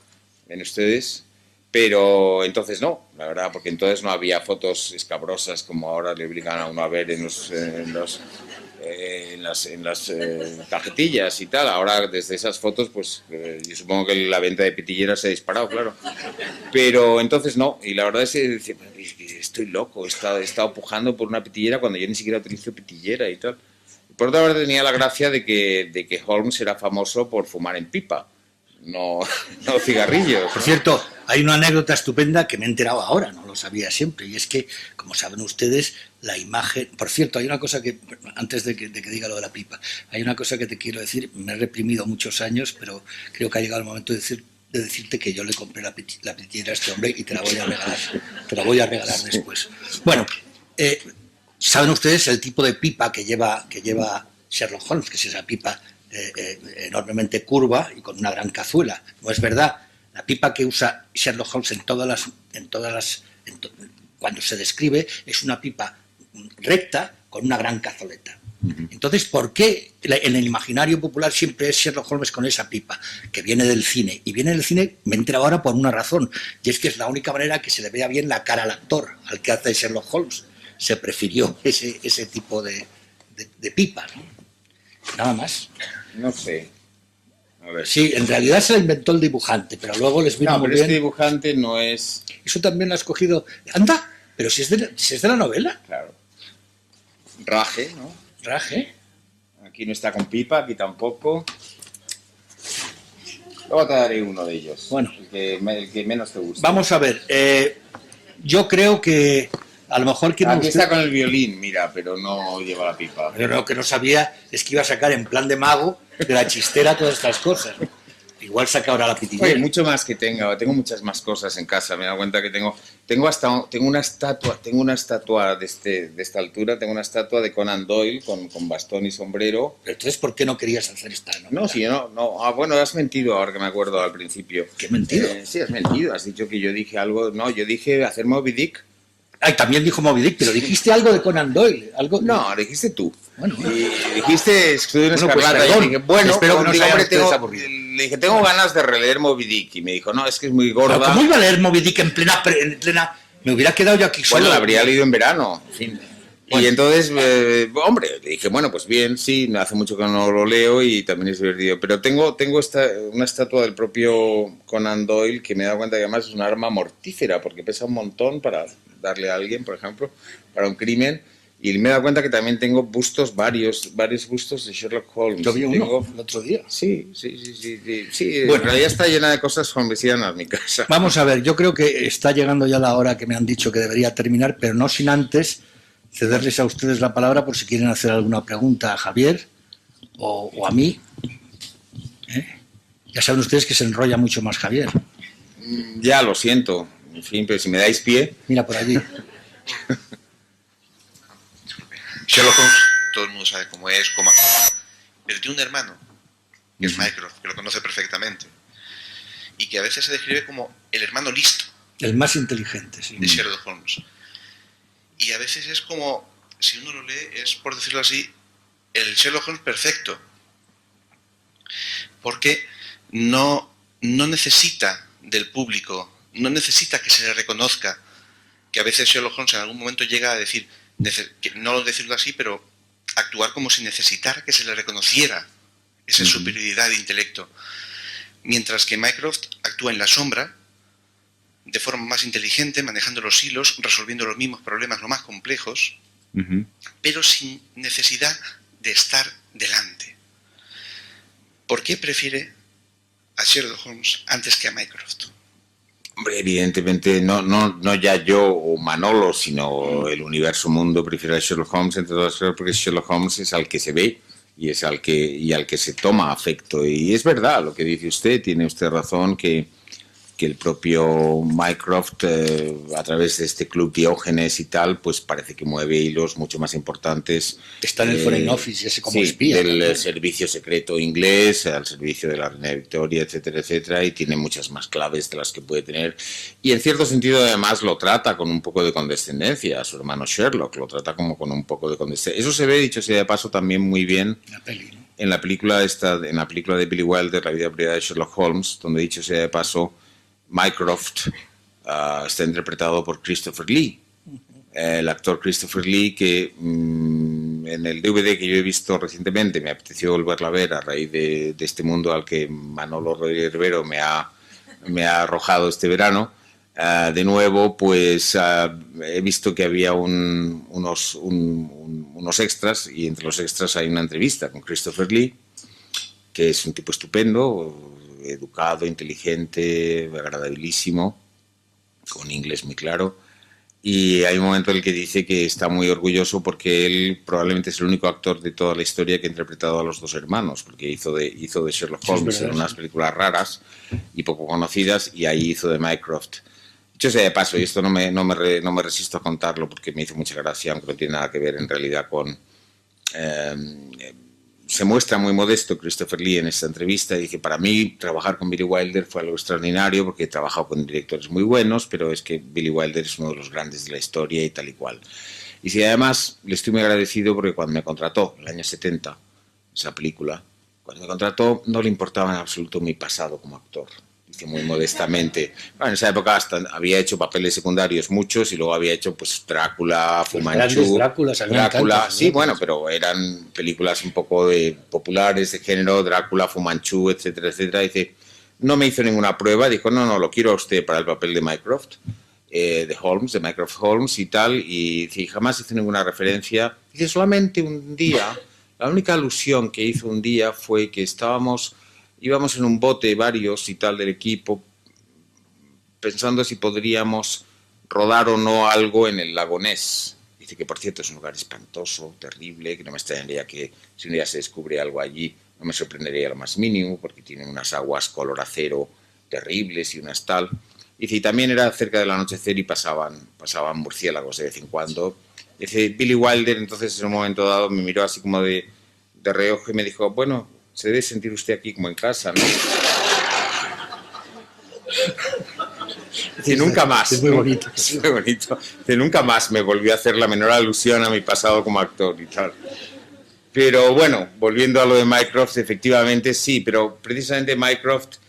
ven ustedes, pero entonces no, la verdad, porque entonces no había fotos escabrosas como ahora le obligan a uno a ver en las cajetillas y tal. Ahora desde esas fotos, pues yo supongo que la venta de pitilleras se ha disparado, claro. Pero entonces no, y la verdad es que estoy loco, he estado pujando por una pitillera cuando yo ni siquiera utilizo pitillera y tal. Por otra parte tenía la gracia de que Holmes era famoso por fumar en pipa, no cigarrillos. Por cierto, hay una anécdota estupenda que me he enterado ahora, no lo sabía siempre, y es que, como saben ustedes, la imagen... Por cierto, hay una cosa que, antes de que diga lo de la pipa, hay una cosa que te quiero decir, me he reprimido muchos años, pero creo que ha llegado el momento de decirte que yo le compré la pitillera a este hombre y te la voy a regalar después. Bueno, saben ustedes el tipo de pipa que lleva Sherlock Holmes, que es esa pipa enormemente curva y con una gran cazuela. No es verdad. La pipa que usa Sherlock Holmes cuando se describe es una pipa recta con una gran cazoleta. Entonces, ¿por qué en el imaginario popular siempre es Sherlock Holmes con esa pipa? Que viene del cine. Y viene del cine, me he enterado ahora por una razón, y es que es la única manera que se le vea bien la cara al actor, al que hace Sherlock Holmes. Se prefirió ese tipo de pipa, ¿no? Nada más. No sé. A ver. Sí, en realidad se la inventó el dibujante, pero luego les vino muy bien. Este dibujante no es... Eso también lo ha escogido... ¡Anda! Pero si es de la novela. Claro. Raje, ¿no? Raje. Aquí no está con pipa, aquí tampoco. Luego te daré uno de ellos. Bueno. El que menos te gusta. Vamos a ver. Yo creo que... A lo mejor que aquí está con el violín, mira, pero no lleva la pipa. Pero lo que no sabía es que iba a sacar en plan de mago, de la chistera, todas estas cosas. Igual saca ahora la pitillera. Oye, mucho más que tengo muchas más cosas en casa. Me he dado cuenta que tengo una estatua de esta altura, tengo una estatua de Conan Doyle con bastón y sombrero. Pero entonces, ¿por qué no querías hacer esta novela? No, sí, no. Bueno, has mentido ahora que me acuerdo al principio. ¿Qué he mentido? Sí, has mentido. Has dicho que yo dije algo. No, yo dije hacer Moby Dick. Ay, también dijo Moby Dick, pero dijiste algo de Conan Doyle. No, dijiste tú. Bueno, y dijiste Estudio Escarlata. Pues, perdón, y dije, bueno, espero que no se haya desaburrido. Le dije, tengo ganas de releer Moby Dick. Y me dijo, no, es que es muy gorda. Pero ¿cómo iba a leer Moby Dick en plena... Me hubiera quedado yo aquí solo. Bueno, la habría leído en verano. En fin. Bueno. Y entonces, hombre, le dije, bueno, pues bien, sí, hace mucho que no lo leo y también es divertido. Pero tengo una estatua del propio Conan Doyle que me he dado cuenta que además es un arma mortífera porque pesa un montón para darle a alguien, por ejemplo, para un crimen. Y me he dado cuenta que también tengo varios bustos de Sherlock Holmes. Yo vi uno el otro día. Sí. Bueno, en realidad está llena de cosas holmesianas mi casa. Vamos a ver, yo creo que está llegando ya la hora que me han dicho que debería terminar, pero no sin antes cederles a ustedes la palabra por si quieren hacer alguna pregunta a Javier o a mí. Ya saben ustedes que se enrolla mucho más Javier. Ya, lo siento. En fin, pero si me dais pie... Mira por allí. Sherlock Holmes, todo el mundo sabe cómo es, pero tiene un hermano, que es Mycroft, que lo conoce perfectamente, y que a veces se describe como el hermano listo. El más inteligente, sí. De Sherlock Holmes. Y a veces es como, si uno lo lee, es, por decirlo así, el Sherlock Holmes perfecto. Porque no necesita del público, no necesita que se le reconozca, que a veces Sherlock Holmes en algún momento llega a decir, no decirlo así, pero actuar como si necesitara que se le reconociera esa superioridad de intelecto. Mientras que Mycroft actúa en la sombra, de forma más inteligente, manejando los hilos, resolviendo los mismos problemas lo más complejos, pero sin necesidad de estar delante. ¿Por qué prefiere a Sherlock Holmes antes que a Mycroft? Hombre, evidentemente, no ya yo o Manolo, sino el universo mundo prefiere a Sherlock Holmes, entre otras cosas, porque Sherlock Holmes es al que se ve y es al que se toma afecto. Y es verdad lo que dice usted, tiene usted razón que el propio Mycroft, a través de este club Diógenes y tal, pues parece que mueve hilos mucho más importantes. Está en el Foreign Office, ese como sí, espía. del también. servicio secreto inglés, al servicio de la reina Victoria, etcétera, etcétera, y tiene muchas más claves de las que puede tener. Y en cierto sentido, además, lo trata con un poco de condescendencia a su hermano Sherlock, lo trata como con un poco de condescendencia. Eso se ve, dicho sea de paso, también muy bien La peli, ¿no? en la película de Billy Wilder, La vida privada de Sherlock Holmes, donde, dicho sea de paso, Mycroft está interpretado por Christopher Lee, el actor Christopher Lee, que en el DVD que yo he visto recientemente me apeteció volverla a ver a raíz de este mundo al que Manolo Rodríguez Rivero me ha arrojado este verano. De nuevo, pues he visto que había unos extras, y entre los extras hay una entrevista con Christopher Lee, que es un tipo estupendo, educado, inteligente, agradabilísimo, con inglés muy claro, y hay un momento en el que dice que está muy orgulloso porque él probablemente es el único actor de toda la historia que ha interpretado a los dos hermanos, porque hizo de Sherlock Holmes en unas películas raras y poco conocidas, y ahí hizo de Mycroft. Dicho sea de paso, y esto no me resisto a contarlo porque me hizo mucha gracia, aunque no tiene nada que ver en realidad con... se muestra muy modesto Christopher Lee en esta entrevista y dice, para mí trabajar con Billy Wilder fue algo extraordinario porque he trabajado con directores muy buenos, pero es que Billy Wilder es uno de los grandes de la historia y tal y cual. Y si además le estoy muy agradecido porque cuando me contrató, en el año 70, esa película, cuando me contrató no le importaba en absoluto mi pasado como actor. Dice muy modestamente. Bueno, en esa época hasta había hecho papeles secundarios muchos y luego había hecho pues Drácula, Fu Manchu, Drácula, sí, bueno, pero eran películas un poco populares de género, Drácula, Fu Manchu, etcétera, etcétera. Dice, no me hizo ninguna prueba, dijo, no, lo quiero a usted para el papel de Mycroft, de Mycroft Holmes y tal, y dice, jamás hizo ninguna referencia. Dice, solamente un día, la única alusión que hizo un día fue que íbamos en un bote varios y tal del equipo pensando si podríamos rodar o no algo en el lago Ness. Dice que, por cierto, es un lugar espantoso, terrible, que no me extrañaría que si un día se descubre algo allí, no me sorprendería lo más mínimo, porque tienen unas aguas color acero terribles y unas tal. Dice, y también era cerca del anochecer y pasaban murciélagos de vez en cuando. Dice, Billy Wilder entonces en un momento dado me miró así como de reojo y me dijo, bueno, se debe sentir usted aquí como en casa, ¿no? Dice, nunca más. Es muy bonito. Es muy bonito. Dice, nunca más me volvió a hacer la menor alusión a mi pasado como actor y tal. Pero bueno, volviendo a lo de Mycroft, efectivamente sí, pero precisamente Mycroft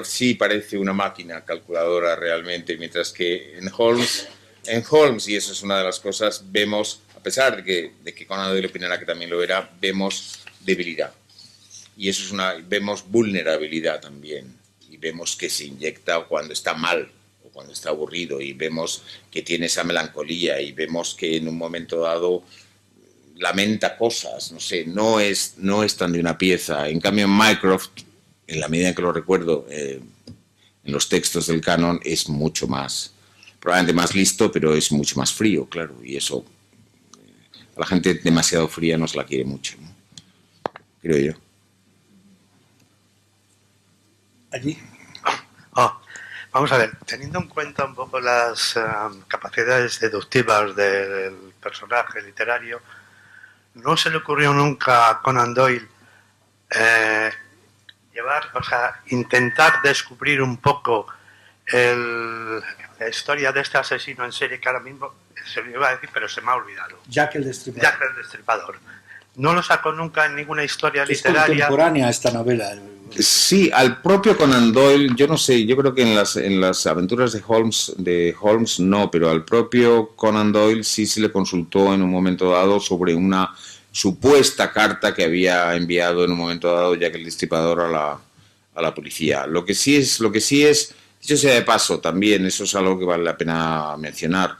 sí parece una máquina calculadora realmente, mientras que en Holmes, y eso es una de las cosas, vemos, a pesar de que Conan Doyle opinará que también lo era, vemos debilidad. Y eso vemos vulnerabilidad también, y vemos que se inyecta cuando está mal o cuando está aburrido, y vemos que tiene esa melancolía, y vemos que en un momento dado lamenta cosas, no sé, no es tan de una pieza. En cambio, Mycroft, en la medida en que lo recuerdo en los textos del canon, es mucho más, probablemente más listo, pero es mucho más frío, claro, y eso a la gente demasiado fría no se la quiere mucho, ¿no? Creo yo. Allí. Vamos a ver, teniendo en cuenta un poco las capacidades deductivas del personaje literario, ¿no se le ocurrió nunca a Conan Doyle intentar descubrir un poco la historia de este asesino en serie que ahora mismo se lo iba a decir, pero se me ha olvidado? Jack el Destripador. Jack el Destripador. No lo sacó nunca en ninguna historia Es literaria. contemporánea esta novela. Sí, al propio Conan Doyle, yo no sé, yo creo que en las aventuras de Holmes no, pero al propio Conan Doyle sí se le consultó en un momento dado sobre una supuesta carta que había enviado en un momento dado Jack el Destripador a la policía. Lo que sí es, dicho sea de paso también, eso es algo que vale la pena mencionar.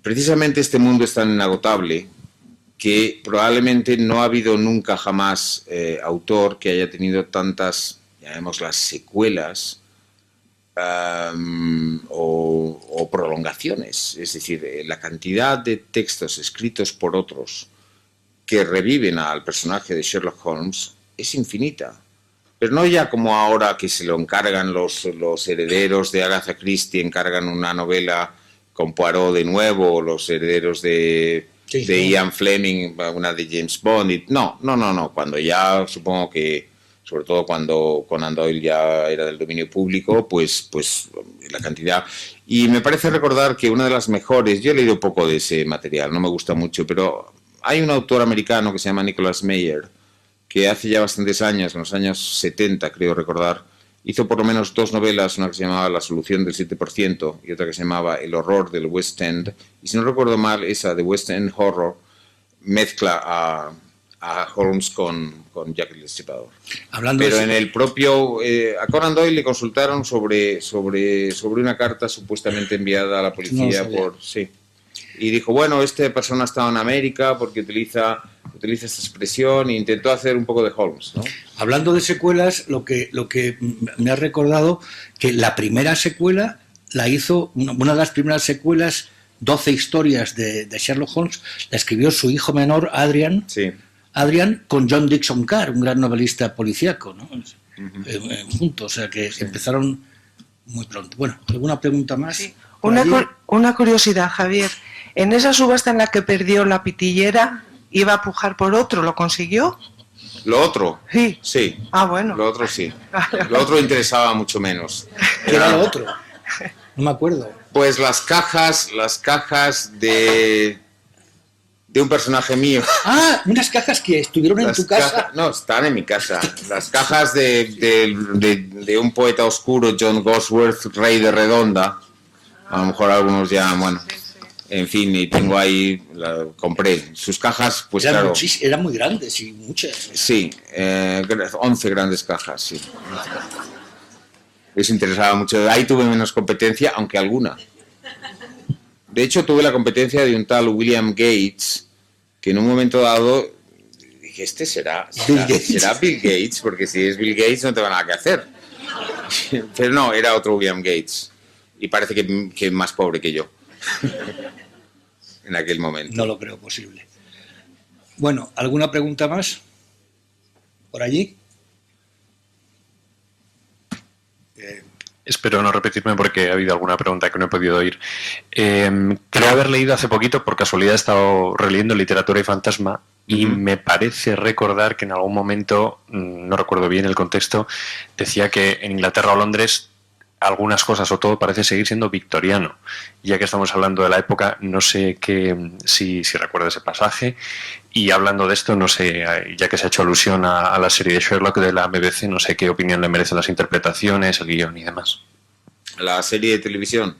Precisamente este mundo es tan inagotable que probablemente no ha habido nunca jamás autor que haya tenido tantas, llamémoslas, secuelas o prolongaciones. Es decir, la cantidad de textos escritos por otros que reviven al personaje de Sherlock Holmes es infinita. Pero no ya como ahora que se lo encargan los herederos de Agatha Christie, encargan una novela con Poirot de nuevo, o los herederos de Ian Fleming, una de James Bond. No. Cuando ya, supongo que, sobre todo cuando Conan Doyle ya era del dominio público, pues la cantidad. Y me parece recordar que una de las mejores, yo he leído poco de ese material, no me gusta mucho, pero hay un autor americano que se llama Nicholas Meyer, que hace ya bastantes años, en los años 70, creo recordar, hizo por lo menos 2 novelas, una que se llamaba La solución del 7% y otra que se llamaba El horror del West End. Y si no recuerdo mal, esa de West End Horror mezcla a Holmes con Jack el Destripador. Pero en el propio... a Conan Doyle le consultaron sobre una carta supuestamente enviada a la policía por... Sí. Y dijo, bueno, esta persona estaba en América porque utiliza esta expresión e intentó hacer un poco de Holmes, ¿no? Hablando de secuelas, lo que me ha recordado que la primera secuela la hizo, una de las primeras secuelas, 12 historias de Sherlock Holmes, la escribió su hijo menor, Adrian, con John Dixon Carr, un gran novelista policíaco, ¿no? Juntos, o sea que empezaron muy pronto. Bueno, ¿alguna pregunta más? Sí. Una curiosidad, Javier. En esa subasta en la que perdió la pitillera, iba a pujar por otro, ¿lo consiguió? ¿Lo otro? Sí. Sí. Ah, bueno. Lo otro sí. Lo otro interesaba mucho menos. ¿Qué era lo otro? No me acuerdo. Pues las cajas de un personaje mío. Ah, unas cajas que estuvieron en tu casa. No, están en mi casa. Las cajas de un poeta oscuro, John Gosworth, rey de Redonda. A lo mejor algunos ya, bueno... En fin, y tengo ahí, compré sus cajas, pues claro. Eran muy grandes y muchas. Sí, 11 grandes cajas, sí. Eso interesaba mucho. Ahí tuve menos competencia, aunque alguna. De hecho, tuve la competencia de un tal William Gates, que en un momento dado dije, será Bill Gates, porque si es Bill Gates no tengo nada que hacer. Pero no, era otro William Gates. Y parece que más pobre que yo. En aquel momento. No lo creo posible. Bueno, ¿alguna pregunta más? ¿Por allí? Espero no repetirme porque ha habido alguna pregunta que no he podido oír. Creo haber leído hace poquito, por casualidad he estado releyendo Literatura y Fantasma y me parece recordar que en algún momento, no recuerdo bien el contexto, decía que en Inglaterra o Londres algunas cosas o todo parece seguir siendo victoriano. Ya que estamos hablando de la época, no sé si recuerdo ese pasaje. Y hablando de esto, no sé, ya que se ha hecho alusión a la serie de Sherlock de la BBC, no sé qué opinión le merecen las interpretaciones, el guión y demás. La serie de televisión.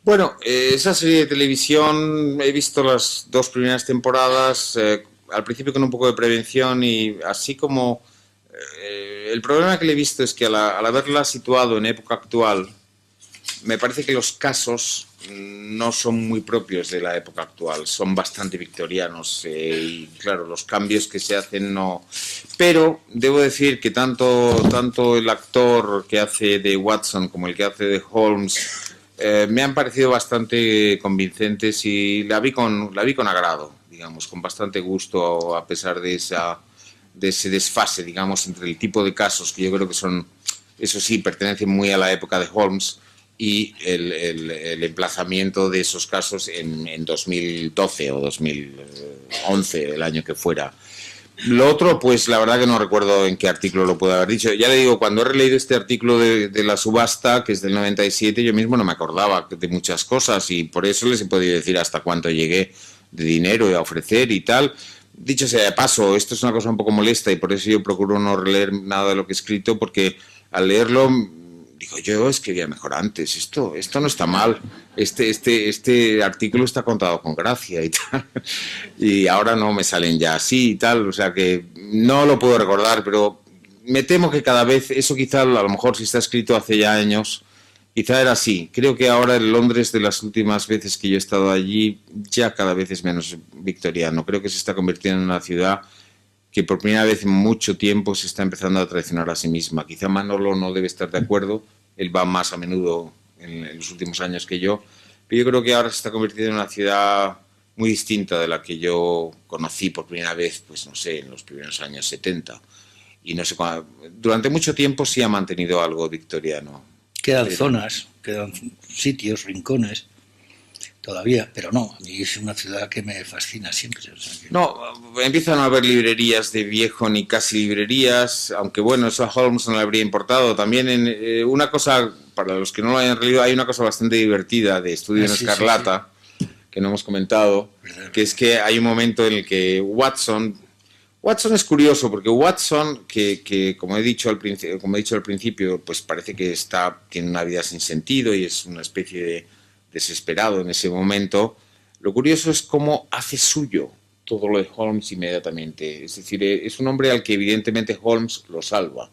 Bueno, esa serie de televisión he visto las 2 primeras temporadas, al principio con un poco de prevención y así como... el problema que le he visto es que al haberla situado en época actual, me parece que los casos no son muy propios de la época actual, son bastante victorianos y claro, los cambios que se hacen no... Pero debo decir que tanto el actor que hace de Watson como el que hace de Holmes me han parecido bastante convincentes y la vi con agrado, digamos, con bastante gusto a pesar de ese desfase, digamos, entre el tipo de casos que yo creo que son, eso sí, pertenecen muy a la época de Holmes y el emplazamiento de esos casos en 2012 o 2011, el año que fuera. Lo otro, pues la verdad que no recuerdo en qué artículo lo puedo haber dicho. Ya le digo, cuando he releído este artículo de la subasta, que es del 97, yo mismo no me acordaba de muchas cosas y por eso les he podido decir hasta cuánto llegué de dinero a ofrecer y tal. Dicho sea de paso, esto es una cosa un poco molesta y por eso yo procuro no releer nada de lo que he escrito, porque al leerlo digo, yo escribía mejor antes, esto no está mal, este artículo está contado con gracia y tal, y ahora no me salen ya así y tal, o sea que no lo puedo recordar, pero me temo que cada vez, eso quizá a lo mejor si está escrito hace ya años, quizá era así. Creo que ahora en Londres, de las últimas veces que yo he estado allí, ya cada vez es menos victoriano. Creo que se está convirtiendo en una ciudad que por primera vez en mucho tiempo se está empezando a traicionar a sí misma. Quizá Manolo no debe estar de acuerdo, él va más a menudo en los últimos años que yo, pero yo creo que ahora se está convirtiendo en una ciudad muy distinta de la que yo conocí por primera vez, pues no sé, en los primeros años 70. Y no sé cuándo, durante mucho tiempo sí ha mantenido algo victoriano. Quedan zonas, quedan sitios, rincones, todavía, pero no, a mí es una ciudad que me fascina siempre. O sea que... No, empiezan a haber librerías de viejo ni casi librerías, aunque bueno, eso a Holmes no le habría importado. También una cosa, para los que no lo hayan leído, hay una cosa bastante divertida de Estudio en Escarlata, que no hemos comentado, que es que hay un momento en el que Watson es curioso, porque Watson, que como he dicho al principio, pues parece que tiene una vida sin sentido y es una especie de desesperado en ese momento. Lo curioso es cómo hace suyo todo lo de Holmes inmediatamente. Es decir, es un hombre al que evidentemente Holmes lo salva.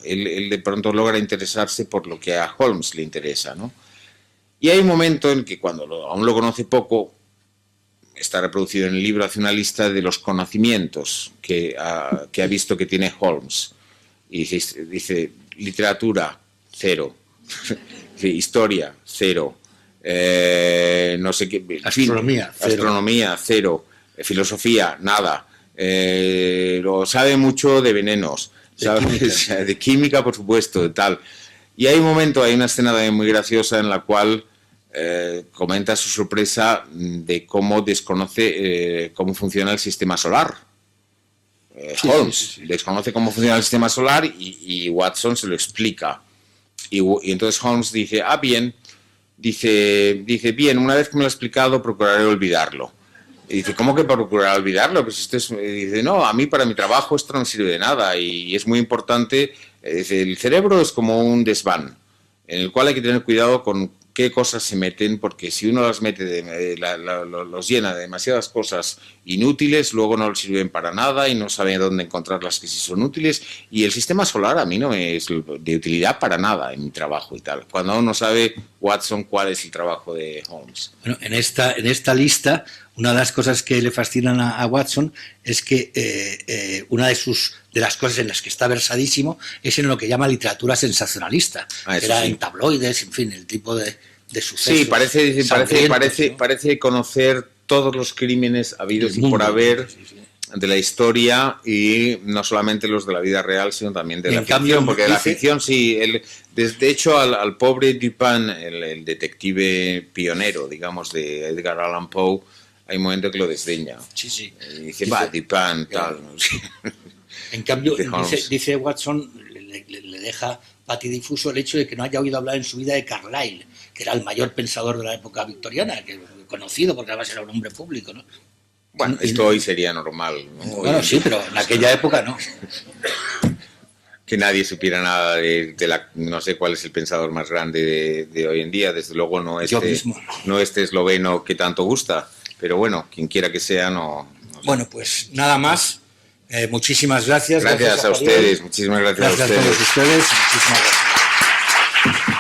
Él de pronto logra interesarse por lo que a Holmes le interesa, ¿no? Y hay un momento en que cuando aún lo conoce poco, está reproducido en el libro, hace una lista de los conocimientos que ha visto que tiene Holmes. Y dice literatura, 0. Historia, 0. No sé qué. Astronomía, 0. Filosofía, nada. Lo sabe mucho de venenos. De química, por supuesto, de tal. Y hay un momento, hay una escena muy graciosa en la cual comenta su sorpresa de cómo desconoce cómo funciona el sistema solar. Holmes desconoce cómo funciona el sistema solar y Watson se lo explica. Y entonces Holmes dice, bien. Dice, bien, una vez que me lo ha explicado, procuraré olvidarlo. Y dice, ¿cómo que procurar olvidarlo? Pues dice, no, a mí para mi trabajo esto no me sirve de nada y es muy importante. Dice, el cerebro es como un desván, en el cual hay que tener cuidado con qué cosas se meten, porque si uno las mete, los llena de demasiadas cosas inútiles, luego no le sirven para nada y no sabe dónde encontrar las que sí son útiles. Y el sistema solar a mí no es de utilidad para nada en mi trabajo y tal. Cuando uno sabe, Watson, cuál es el trabajo de Holmes. Bueno, en esta lista, una de las cosas que le fascinan a Watson es que una de las cosas en las que está versadísimo es en lo que llama literatura sensacionalista, que era en tabloides, en fin, el tipo de sucesos. Sí, parece conocer todos los crímenes habidos y por haber de la historia, y no solamente los de la vida real, sino también de la ficción, porque de la ficción sí, de hecho al pobre Dupin, el detective pionero, digamos, de Edgar Allan Poe, hay un momento que lo desdeña. Sí. Y dice, Dupin, tal. En cambio, dice Watson, le deja patidifuso el hecho de que no haya oído hablar en su vida de Carlyle, que era el mayor pensador de la época victoriana, que conocido porque además era un hombre público, ¿no? Bueno, esto hoy sería normal, ¿no? Bueno, sí, pero en aquella época no. Que nadie supiera nada de no sé cuál es el pensador más grande de hoy en día, desde luego no este esloveno que tanto gusta, pero bueno, quien quiera que sea, no sé. Bueno, pues nada más. Muchísimas gracias. Gracias a ustedes, muchísimas gracias a ustedes. Gracias a todos ustedes, muchísimas gracias.